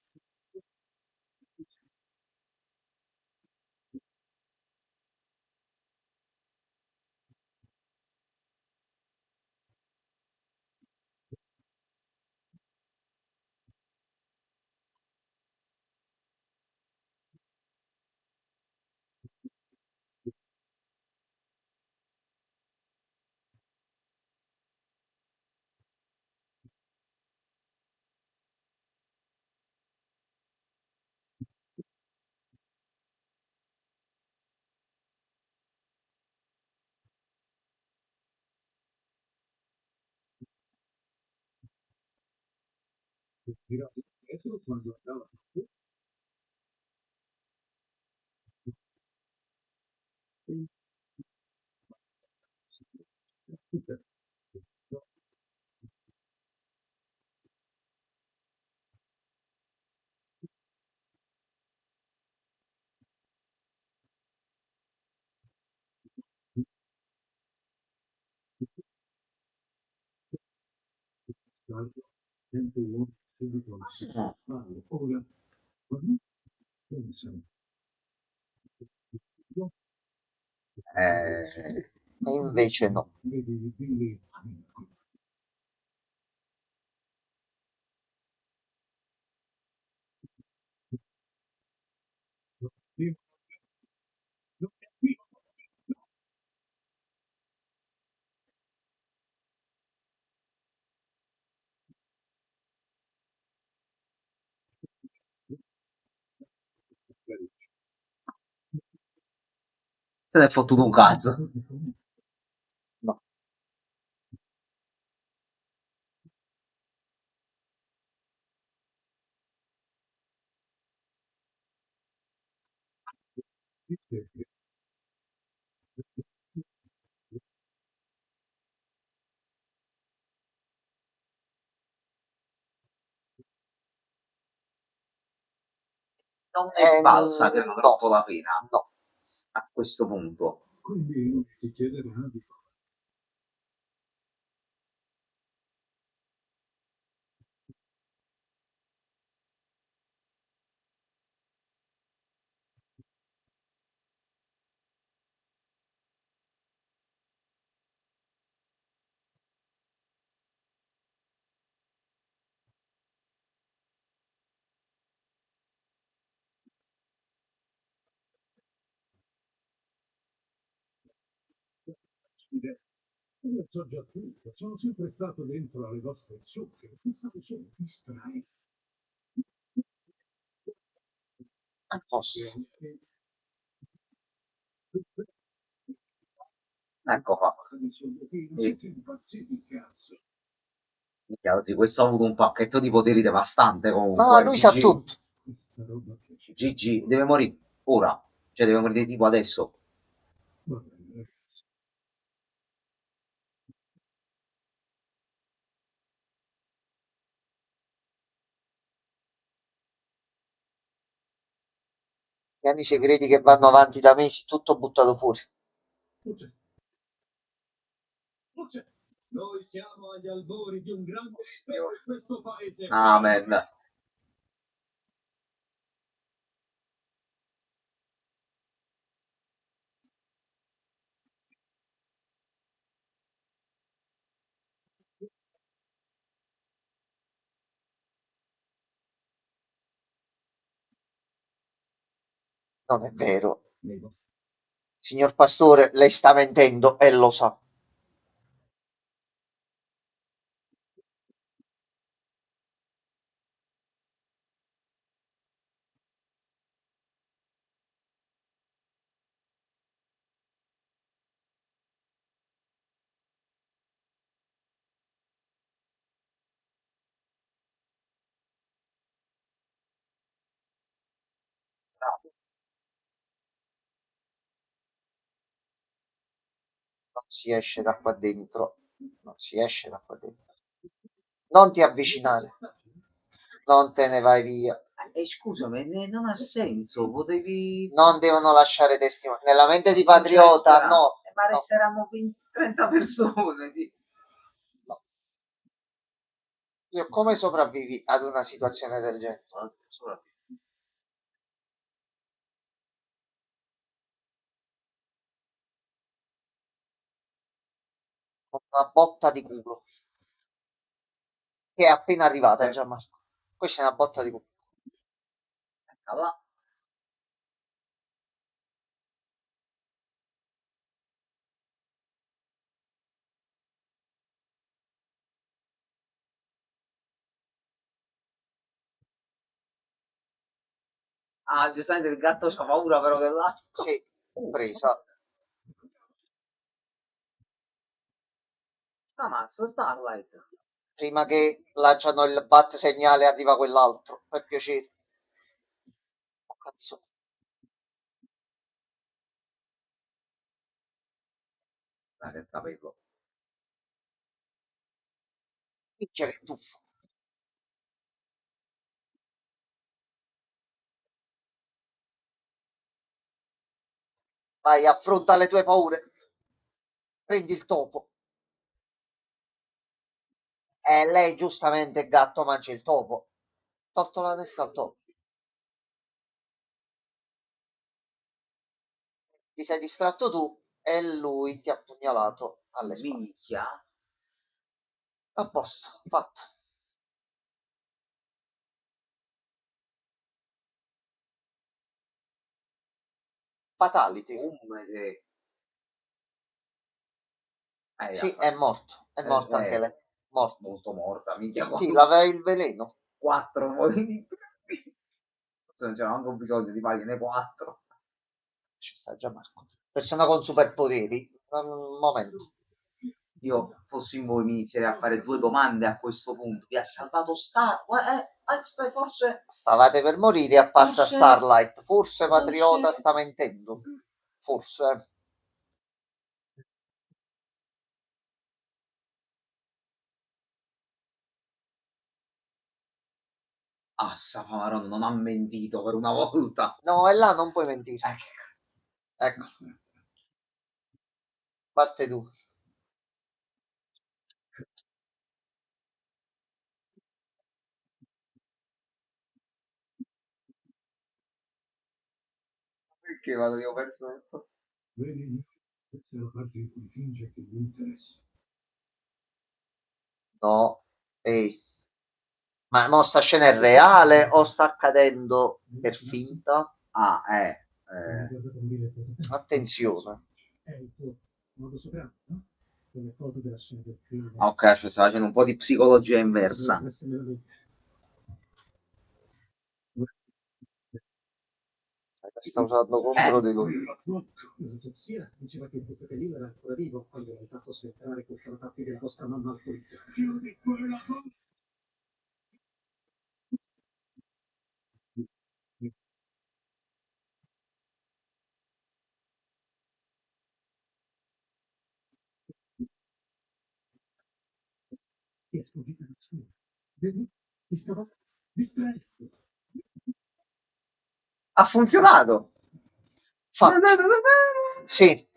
Tirato dietro quando andava su. Tempo uomo subito alla spalle. Ora, quando pensano E invece no. vedi Billy amico. Io non capisco. Se ne è fottuto un cazzo. No. Non ne valsa, No, credo, troppo la pena no. a questo punto. Quindi ti chiederà di fare. Io so già tutto, sono sempre stato dentro alle vostre zucche, mi stavo solo distraendo. Forse. Ecco qua. E, Siete impazziti, cazzo. anzi, questo ha avuto un pacchetto di poteri devastante No, comunque. lui sa GG. tutto. Questa roba piace. GG. Deve morire ora. Cioè, deve morire tipo adesso. Va bene, ragazzi. Gli anni segreti che vanno avanti da mesi, tutto buttato fuori. Luce, luce. Noi siamo agli albori di un grande mistero in questo paese. Amen. Non è vero. Nei vostri Signor Pastore, lei sta mentendo e lo sa. Non si esce da qua dentro. Non si esce da qua dentro. Non ti avvicinare. Non te ne vai via. Scusami, non ha senso, potevi... Non devono lasciare testimoni. Nella mente di Non c'è Patriota, speranza. no. Ma No, resteranno 30 persone. no. Io come sopravvivi ad una situazione del genere? Con una botta di culo. Che è appena arrivata, Gianmarco. Questa è una botta di culo. Allora, ah, giustamente il gatto c'ha paura però dell'altro. Sì, presa. Ammazza, Starlight. Prima che lanciano il bat segnale arriva quell'altro. Per piacere. Oh, cazzo. Dai, il capello. Minchia che tuffo. Vai, affronta le tue paure. Prendi il topo. E lei giustamente gatto mangia il topo. Tolto la testa al topo. Ti sei distratto tu e lui ti ha pugnalato alle spalle. Minchia. A posto, fatto. Fatality. Umete. Sì, è morto. È morta anche lei. Morto. Molto morta, minchia. Sì, aveva il veleno. 4 poi di... Forse non c'era manco bisogno di fargliene 4. Ci sta già Marco. Persona con superpoteri. Un momento. Io fossi in voi mi inizierei a fare 2 domande a questo punto. Vi ha salvato forse... Stavate per morire, è apparsa Forse- Starlight. Forse Patriota forse- sta mentendo. Forse. Ah, Safamarone non ha mentito per una volta. No, e là non puoi mentire. Ecco. Parte tu. Perché vado io perso? Vedi, questa è la parte in cui finge che gli interessi. No. Ehi. Ma mo sta scena è reale o sta accadendo per finta? Ah, Attenzione. È il tuo modo soprano, no? Quelle foto della scena del crimine. ok, ci sta facendo un po' di psicologia inversa. Sta usando contro di lui. L'autopsia diceva che il fratello era ancora vivo quando l'hai fatto sventrare col crocatti della vostra mamma al poliziotto. Ti è sfuggita la sua. Vedi? Ti stavo distraendo. Ha funzionato! Fatto. Sì.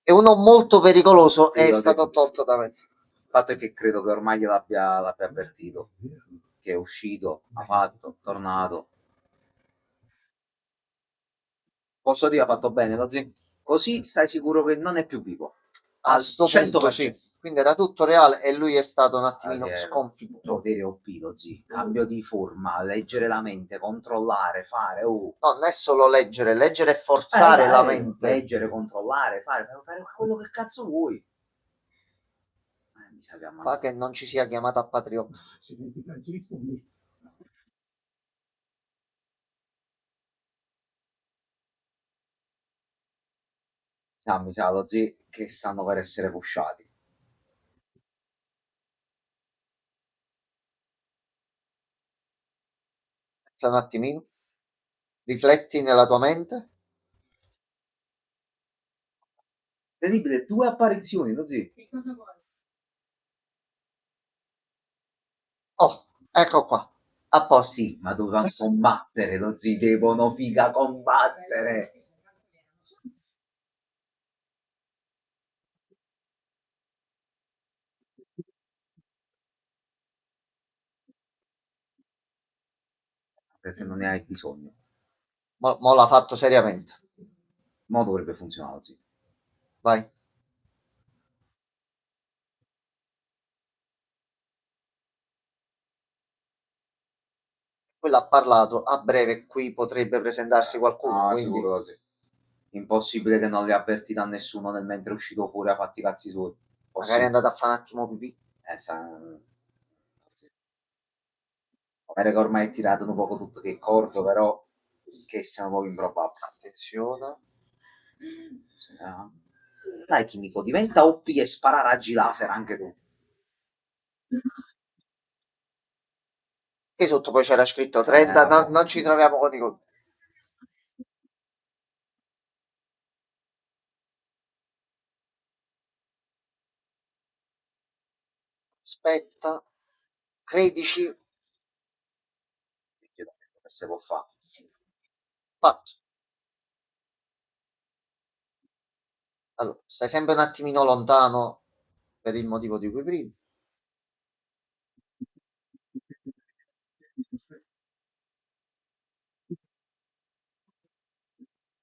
E uno molto pericoloso Sì, è lo stato dico. tolto da mezzo. Il fatto è che credo che ormai l'abbia avvertito. Che è uscito, ha fatto, tornato. Posso dire ha fatto bene, lo zio? Così stai sicuro che non è più vivo. A Al sto punto sì. 100%. Quindi era tutto reale e lui è stato un attimino Potere sconfitto. OP, lo zio. Cambio di forma, leggere la mente, controllare, fare. No, non è solo leggere, leggere e forzare la mente. Leggere, controllare, fare quello che cazzo vuoi. Mi sa che ha Fa mandato. che non ci sia chiamata a Patriota. Accidenti, Franci, rispondi. Mi sa lo zio che stanno per essere pushati. Pensa un attimino. Rifletti nella tua mente. Incredibile, 2 apparizioni, così. Oh, ecco qua. A posto. Sì, ma dovevano combattere, lo zi, devono figa combattere. Anche se non ne hai bisogno. Mo l'ha fatto seriamente. Mo dovrebbe funzionare così. Vai. Quello ha parlato, a breve qui potrebbe presentarsi qualcuno, Ah, quindi sicuro così. Impossibile che non li avverti da nessuno nel mentre è uscito fuori a fatti i cazzi suoi. magari è Possibile. andato a fare un attimo pipì. Sì. Magari che ormai è tirato un poco tutto che corso, però che siamo proprio improbabili. Attenzione. Sì, dai, chimico, diventa OP e spara raggi laser anche tu. Qui sotto poi c'era scritto 30, non ci troviamo con i conti. Aspetta, 13, Che si può fare? fatto. Allora, stai sempre un attimino lontano per il motivo di cui prima.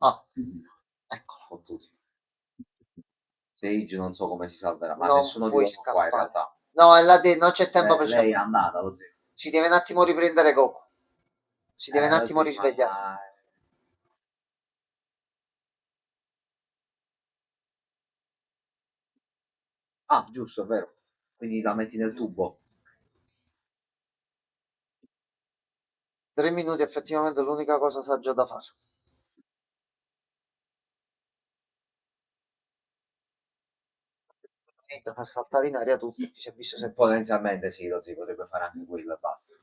Ah, eccolo. Fottuti. Sage non so come si salverà, ma Non nessuno di puoi loro qua in scappare. realtà. No, è là non c'è tempo per Lei è scappare. andata, lo zio. Si deve un attimo riprendere Goku. Si deve un Lo attimo zio, risvegliare. Ah, giusto, è vero. Quindi la metti nel tubo. 3 minuti effettivamente è l'unica cosa saggia da fare. Niente, fa saltare in aria tutto. Si è visto sempre. Potenzialmente sì, lo zio potrebbe fare anche quello e basta.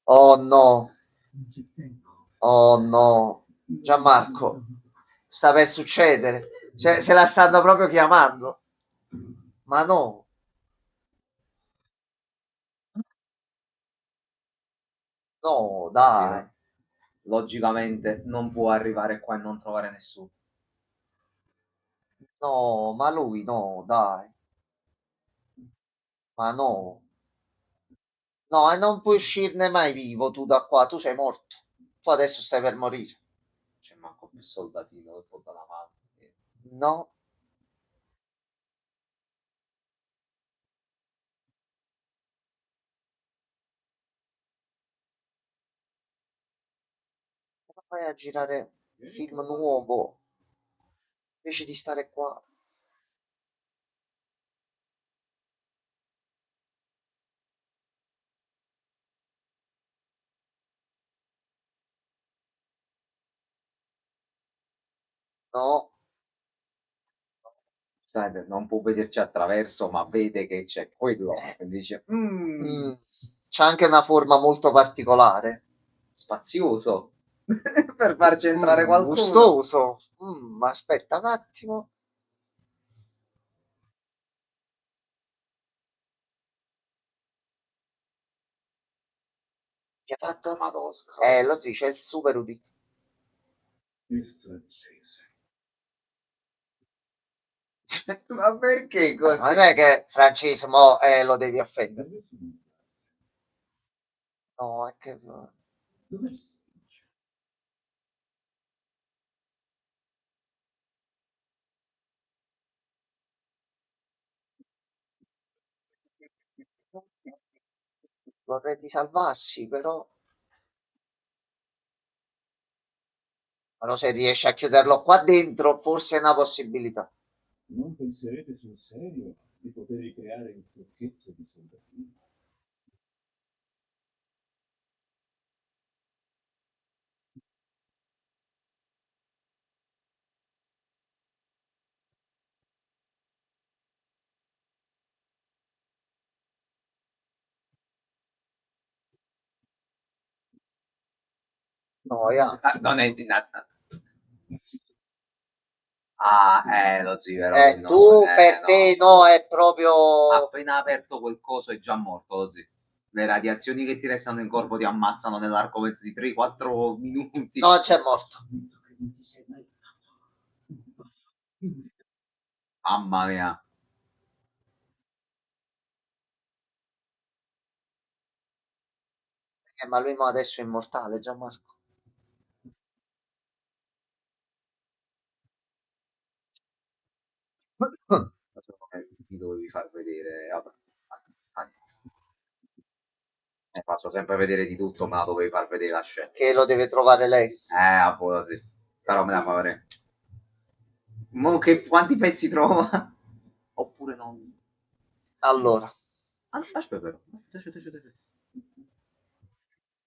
Oh no, oh no. Gianmarco, sta per succedere. Cioè, se la stanno proprio chiamando. Ma no, no, Lo zio, dai. logicamente non può arrivare qua e non trovare nessuno. No, ma lui no, dai. Ma no. No, e non puoi uscirne mai vivo tu da qua, tu sei morto. Tu adesso stai per morire. C'è manco più soldatino che può dare la mano. No, come fai a girare film nuovo invece di stare qua? No, Sai, non può vederci attraverso, ma vede che c'è quello. eh, E dice, mm, c'ha anche una forma molto particolare. spazioso per farci entrare qualcuno. Gustoso. Ma aspetta un attimo. Che ha fatto? Madosca. Lo zio, c'è il super udito. Il francese. Ma perché Non così? è che francese, mo, lo devi offendere. Dove sono? No, è che Dov'è Sage? vorrei ti salvassi, però se riesci a chiuderlo qua dentro, forse è una possibilità. Non penserete sul serio di poter ricreare un trucchetto di soldatino? No, yeah. Non è Ah, lo zio, no, Tu per no. te no, è proprio... Appena aperto quel coso è già morto, lo zio. Le radiazioni che ti restano in corpo ti ammazzano nell'arco penso di 3-4 minuti. No, c'è morto. Mamma mia. Ma lui mo adesso è immortale, Gianmarco. Mi dovevi far vedere. Vabbè. Hai fatto sempre vedere di tutto, ma la dovevi far vedere la scena. Che lo deve trovare lei. A po' sì. Però me la fa vedere. Mo che quanti pezzi trova? Oppure non. Allora, Aspetta, però. Aspetta.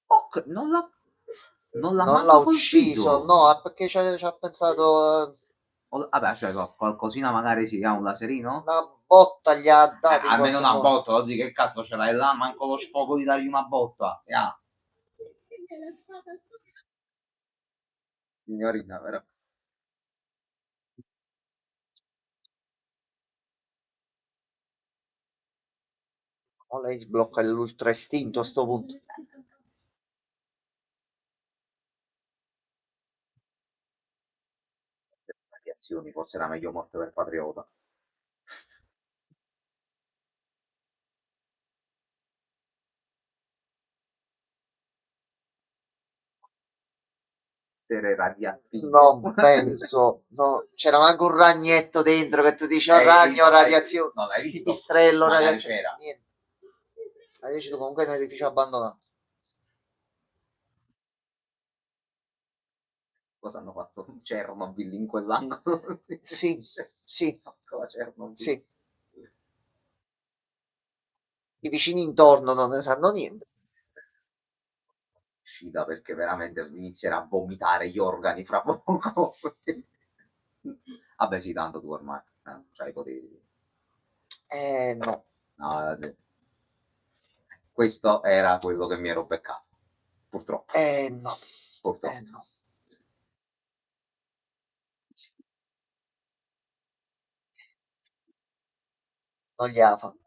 Ok, non l'ha non l'ha manco ucciso, colpito. no, perché ci ha pensato... Vabbè, aspetta, qualcosina magari si ha un laserino? Una botta gli ha dato in Almeno qualche una modo. botta, oggi che cazzo ce l'hai là? Manco lo sfogo di dargli una botta. Signorina, vero? No, lei sblocca l'ultra istinto a sto punto. Radiazioni, forse era meglio morte per patriota. Essere radioattivo. Non penso, no. C'era manco un ragnetto dentro che tu dici, oh, ragno, radiazione, Non l'hai visto? pipistrello, Magari radiazione. c'era. Niente. Adesso tu comunque è un edificio abbandonato. Cosa hanno fatto? Chernobyl in quell'angolo? Sì, sì, Cosa Chernobyl? sì. I vicini intorno non ne sanno niente. Uscita perché veramente inizierà a vomitare gli organi fra poco. Vabbè, sì, tanto tu ormai c'hai i poteri. No, No, sì. Questo era quello che mi ero beccato. Purtroppo. no, Purtroppo. no. Non gli ha fatto.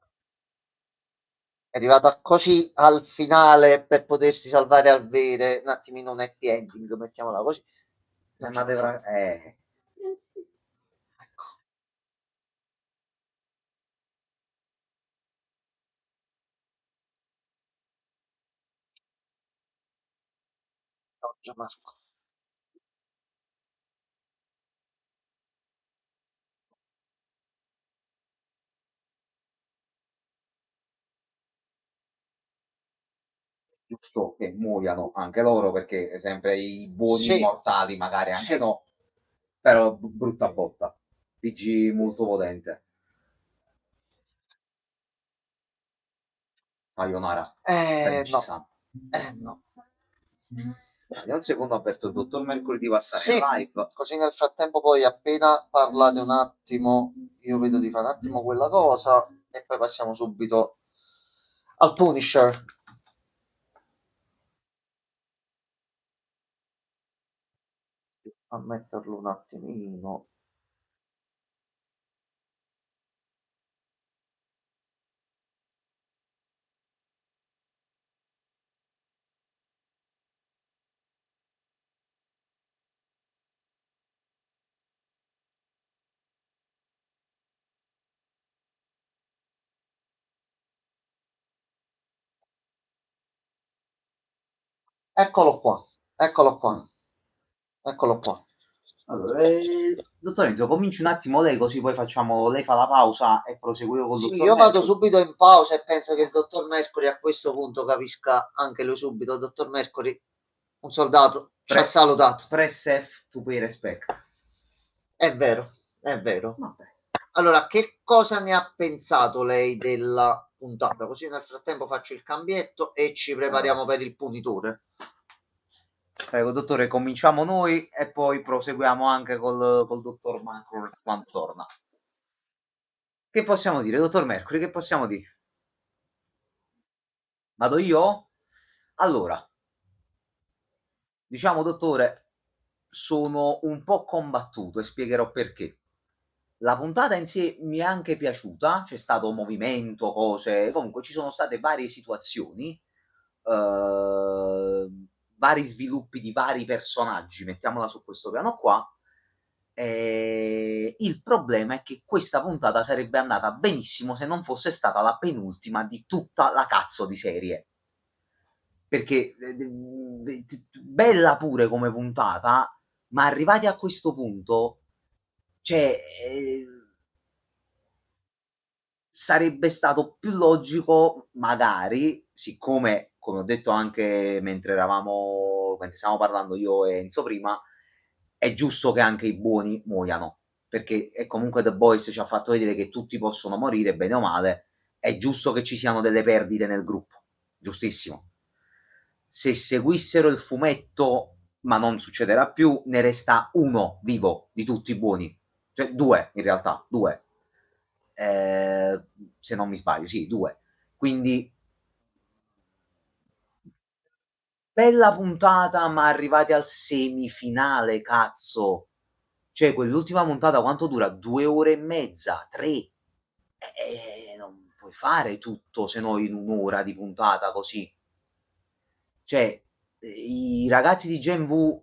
È arrivata così al finale per potersi salvare al vere, un attimino un happy ending, mettiamola così. Non ce Ma l'ha fatta. Ecco, no, Gianmarco. giusto che muoiano anche loro perché sempre i buoni Sì, immortali magari anche sì. no, però brutta botta. PG molto potente. Sayonara. No, Precisa. no. Vediamo un secondo, ho aperto il dottor Mercury di passare in Sì, live. così nel frattempo poi appena parlate un attimo, io vedo di fare un attimo quella cosa e poi passiamo subito al Punisher. A metterlo un attimino. Eccolo qua, eccolo qua, eccolo qua. Allora, dottor Enzo, cominci un attimo lei così poi facciamo, lei fa la pausa e proseguiamo col Sì, dottor io vado Mercury. subito in pausa e penso che il dottor Mercury a questo punto capisca anche lui subito. Dottor Mercury, un soldato, ci ha Pre- salutato. Press F to pay respect. È vero, è vero. Vabbè. Allora, che cosa ne ha pensato lei della puntata? Così nel frattempo faccio il cambietto e ci prepariamo per il punitore. Prego, dottore, cominciamo noi e poi proseguiamo anche col dottor Mancurs quando torna. Che possiamo dire, dottor Mercury? Che possiamo dire? Vado io? Allora, diciamo, dottore, sono un po' combattuto e spiegherò perché. La puntata in sé mi è anche piaciuta, c'è stato movimento, cose, comunque ci sono state varie situazioni, vari sviluppi di vari personaggi, mettiamola su questo piano qua. Il problema è che questa puntata sarebbe andata benissimo se non fosse stata la penultima di tutta la cazzo di serie. Perché bella pure come puntata, ma arrivati a questo punto, cioè, sarebbe stato più logico, magari, siccome, come ho detto anche mentre stavamo parlando io e Enzo prima, è giusto che anche i buoni muoiano, perché è comunque The Boys ci ha fatto vedere che tutti possono morire, bene o male, è giusto che ci siano delle perdite nel gruppo, giustissimo. Se seguissero il fumetto, ma non succederà più, ne resta uno vivo di tutti i buoni, cioè due in realtà, due. Se non mi sbaglio, sì, due. Quindi bella puntata, ma arrivati al semifinale, cazzo. Cioè, quell'ultima puntata quanto dura? 2 ore e mezza, tre. Non puoi fare tutto se no in un'ora di puntata così. Cioè, i ragazzi di Gen V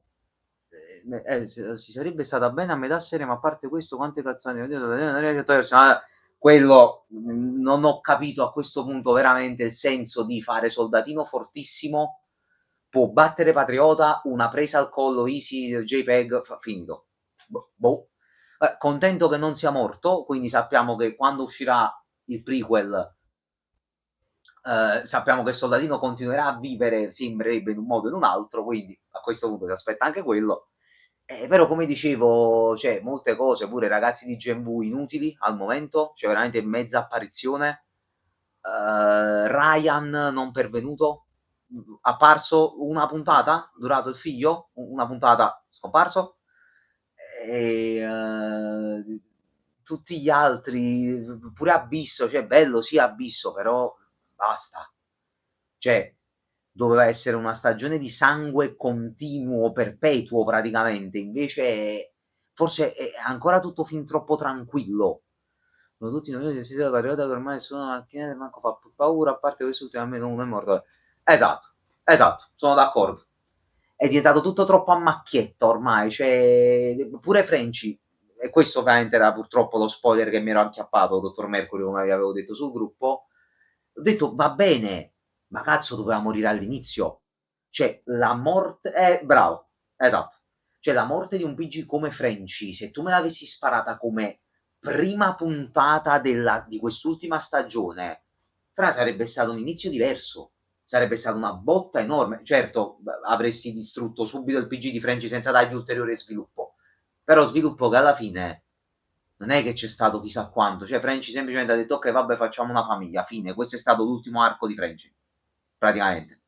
si sarebbe stata bene a metà serie, ma a parte questo, quante cazzate quello non ho capito a questo punto veramente il senso di fare soldatino fortissimo, può battere Patriota, una presa al collo easy JPEG, finito. Boh. Contento che non sia morto, quindi sappiamo che quando uscirà il prequel sappiamo che il soldatino continuerà a vivere, sembrerebbe in un modo o in un altro, quindi a questo punto si aspetta anche quello. Però come dicevo, c'è molte cose, pure ragazzi di Gen V inutili al momento, c'è veramente mezza apparizione. Ryan non pervenuto, apparso una puntata, durato il figlio, una puntata scomparso. E, tutti gli altri, pure Abisso, cioè bello sì Abisso, però basta. Cioè, doveva essere una stagione di sangue continuo, perpetuo praticamente, invece forse è ancora tutto fin troppo tranquillo. Sono tutti noi di siete patriota che ormai sono macchine manco fa più paura, a parte questo ultimamente uno è morto. Esatto, esatto, sono d'accordo. È diventato tutto troppo a macchietta ormai, cioè pure Frenchy, e questo ovviamente era purtroppo lo spoiler che mi ero acchiappato, dottor Mercury, come vi avevo detto sul gruppo. Ho detto va bene, ma cazzo doveva morire all'inizio. Cioè, la morte... bravo, esatto. Cioè, la morte di un PG come Frenchy, se tu me l'avessi sparata come prima puntata di quest'ultima stagione, fra sarebbe stato un inizio diverso. Sarebbe stata una botta enorme. Certo, avresti distrutto subito il PG di Frenchy senza dargli ulteriore sviluppo. Però sviluppo che alla fine non è che c'è stato chissà quanto, cioè Frenchy semplicemente ha detto ok vabbè facciamo una famiglia, fine, questo è stato l'ultimo arco di Frenchy, praticamente.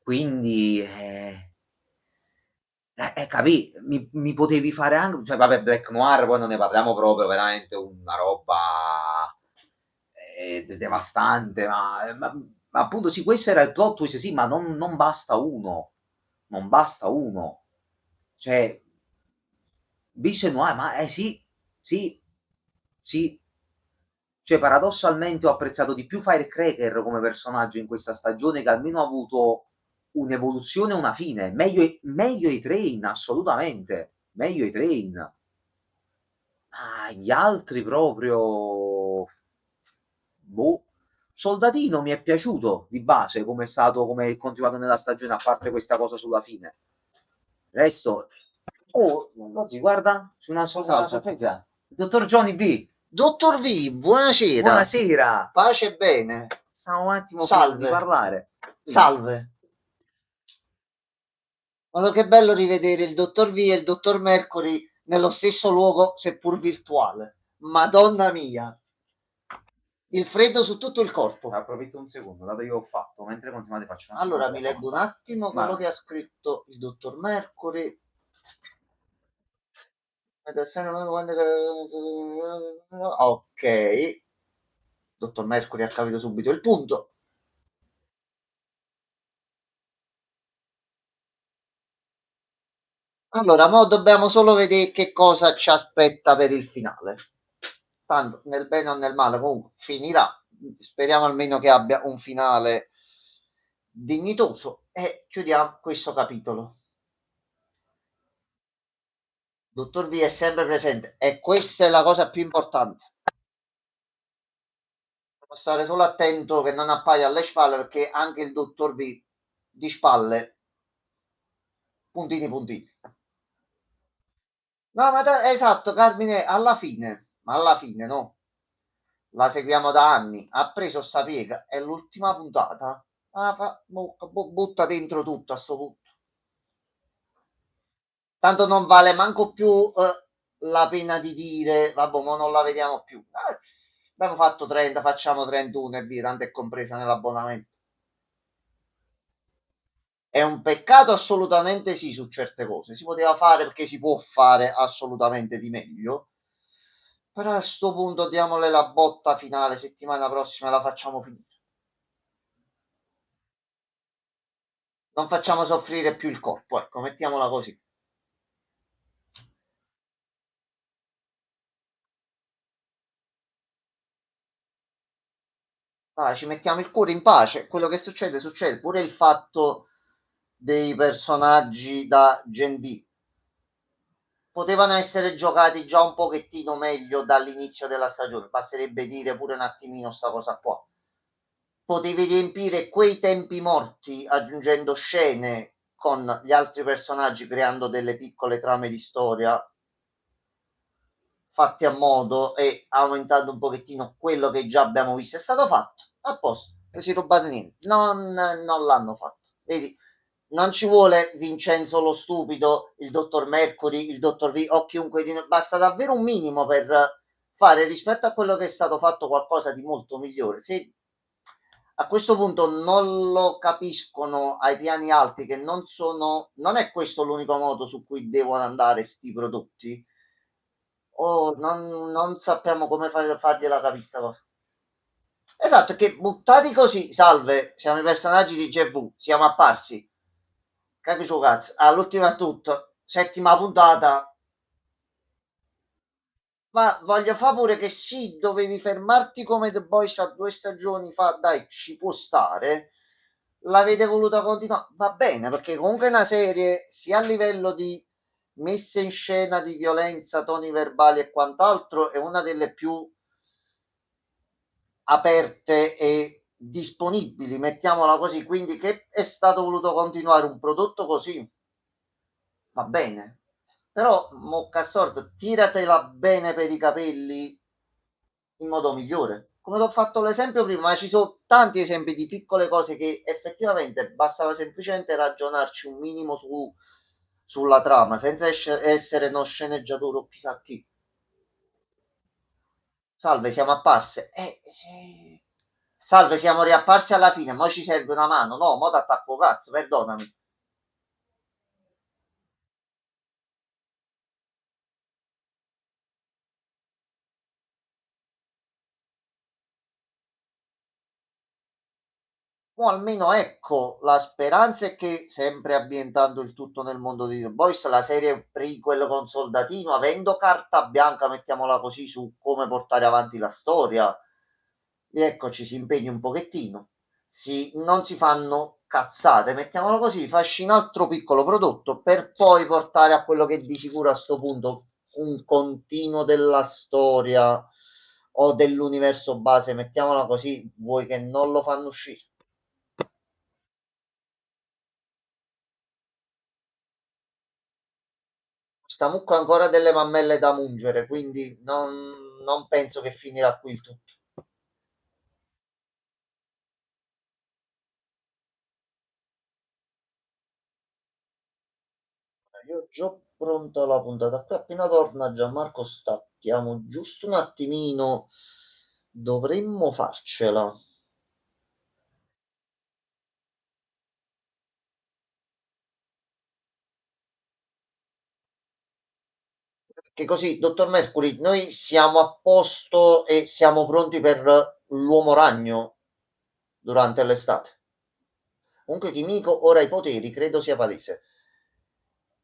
Quindi, capì, mi potevi fare anche, cioè vabbè Black Noir, poi non ne parliamo proprio, veramente una roba devastante, ma appunto sì, questo era il plot twist, sì, ma non basta uno, non basta uno, cioè, Vice Noir, ma sì, sì, sì, cioè, paradossalmente ho apprezzato di più Firecracker come personaggio in questa stagione, che almeno ha avuto un'evoluzione e una fine. Meglio i Train, assolutamente. Meglio i Train. Ah, gli altri proprio... Boh. Soldatino mi è piaciuto di base, come è stato, come è continuato nella stagione, a parte questa cosa sulla fine. Il resto... Oh, oggi guarda, su una sorpresa. Dottor Johnny B. Dottor V, buonasera. Buonasera. Pace e bene. Stavo un attimo Salve. di parlare. Salve. Guarda che bello rivedere il dottor V e il dottor Mercury nello stesso luogo, seppur virtuale. Madonna mia. Il freddo su tutto il corpo. Approfitto un secondo, dato che ho fatto, mentre continuate faccio un Allora mi leggo un attimo quello Vai. che ha scritto il dottor Mercury. Ok. Dottor Mercury ha capito subito il punto. Allora, mo dobbiamo solo vedere che cosa ci aspetta per il finale. Tanto nel bene o nel male, comunque finirà. Speriamo almeno che abbia un finale dignitoso e chiudiamo questo capitolo. Dottor V è sempre presente e questa è la cosa più importante. Devo stare solo attento che non appaia alle spalle perché anche il dottor V di spalle, puntini puntini. No, ma esatto, Carmine, alla fine, no? La seguiamo da anni, ha preso sta piega, è l'ultima puntata. Butta dentro tutto a sto punto. Tanto non vale manco più la pena di dire, vabbè, ma non la vediamo più. Abbiamo fatto 30, facciamo 31 e via, tanto è compresa nell'abbonamento. È un peccato assolutamente sì su certe cose. Si poteva fare perché si può fare assolutamente di meglio. Però a sto punto diamole la botta finale, settimana prossima la facciamo finire. Non facciamo soffrire più il corpo, ecco, mettiamola così. Ci mettiamo il cuore in pace. Quello che succede, succede. Pure il fatto dei personaggi da Gen V potevano essere giocati già un pochettino meglio dall'inizio della stagione. Basterebbe dire pure un attimino sta cosa qua. Potevi riempire quei tempi morti aggiungendo scene con gli altri personaggi, creando delle piccole trame di storia fatti a modo e aumentando un pochettino quello che già abbiamo visto. È stato fatto a posto, non si è rubato niente. Non l'hanno fatto. Vedi, non ci vuole Vincenzo lo stupido, il dottor Mercury, il dottor V o chiunque di noi. Basta davvero un minimo per fare rispetto a quello che è stato fatto qualcosa di molto migliore. Se a questo punto non lo capiscono ai piani alti, che non sono, non è questo l'unico modo su cui devono andare sti prodotti, o non sappiamo come fargliela capire sta cosa. Esatto, che buttati così, salve, siamo i personaggi di GV, siamo apparsi. Capisci cazzo, all'ultima tutto, settima puntata. Ma voglio fare pure che sì, dovevi fermarti come The Boys a 2 stagioni fa, dai, ci può stare. L'avete voluta continuare, va bene, perché comunque è una serie sia a livello di messa in scena di violenza, toni verbali e quant'altro, è una delle più aperte e disponibili, mettiamola così, quindi che è stato voluto continuare un prodotto così, va bene, però mocca sordo, tiratela bene per i capelli in modo migliore. Come l'ho fatto l'esempio prima, ma ci sono tanti esempi di piccole cose che effettivamente bastava semplicemente ragionarci un minimo sulla trama, senza essere uno sceneggiatore o chissà chi. Salve, siamo apparse. Sì. Salve, siamo riapparsi alla fine. Mo ci serve una mano. No, mo t'attacco cazzo, perdonami. O almeno ecco, la speranza è che, sempre ambientando il tutto nel mondo di The Boys, la serie prequel con Soldatino, avendo carta bianca, mettiamola così, su come portare avanti la storia, e ecco, ci si impegna un pochettino. Non si fanno cazzate, mettiamolo così, fasci un altro piccolo prodotto per poi portare a quello che di sicuro a sto punto un continuo della storia o dell'universo base, mettiamola così, vuoi che non lo fanno uscire. Stamucco ha ancora delle mammelle da mungere, quindi non penso che finirà qui il tutto. Io ho già pronta la puntata qui, appena torna Gianmarco stacchiamo giusto un attimino, dovremmo farcela. Che così, dottor Mercury, noi siamo a posto e siamo pronti per l'uomo ragno durante l'estate. Comunque Kimiko ora i poteri, credo sia palese.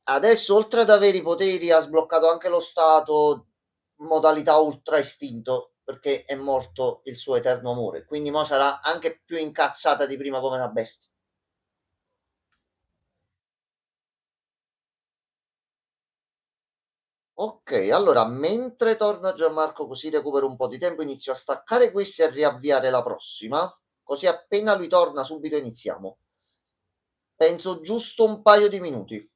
Adesso, oltre ad avere i poteri, ha sbloccato anche lo stato modalità ultra istinto, perché è morto il suo eterno amore. Quindi mo sarà anche più incazzata di prima come una bestia. Ok, allora, mentre torna Gianmarco, così recupero un po' di tempo, inizio a staccare questi e a riavviare la prossima. Così appena lui torna, subito iniziamo. Penso giusto un paio di minuti.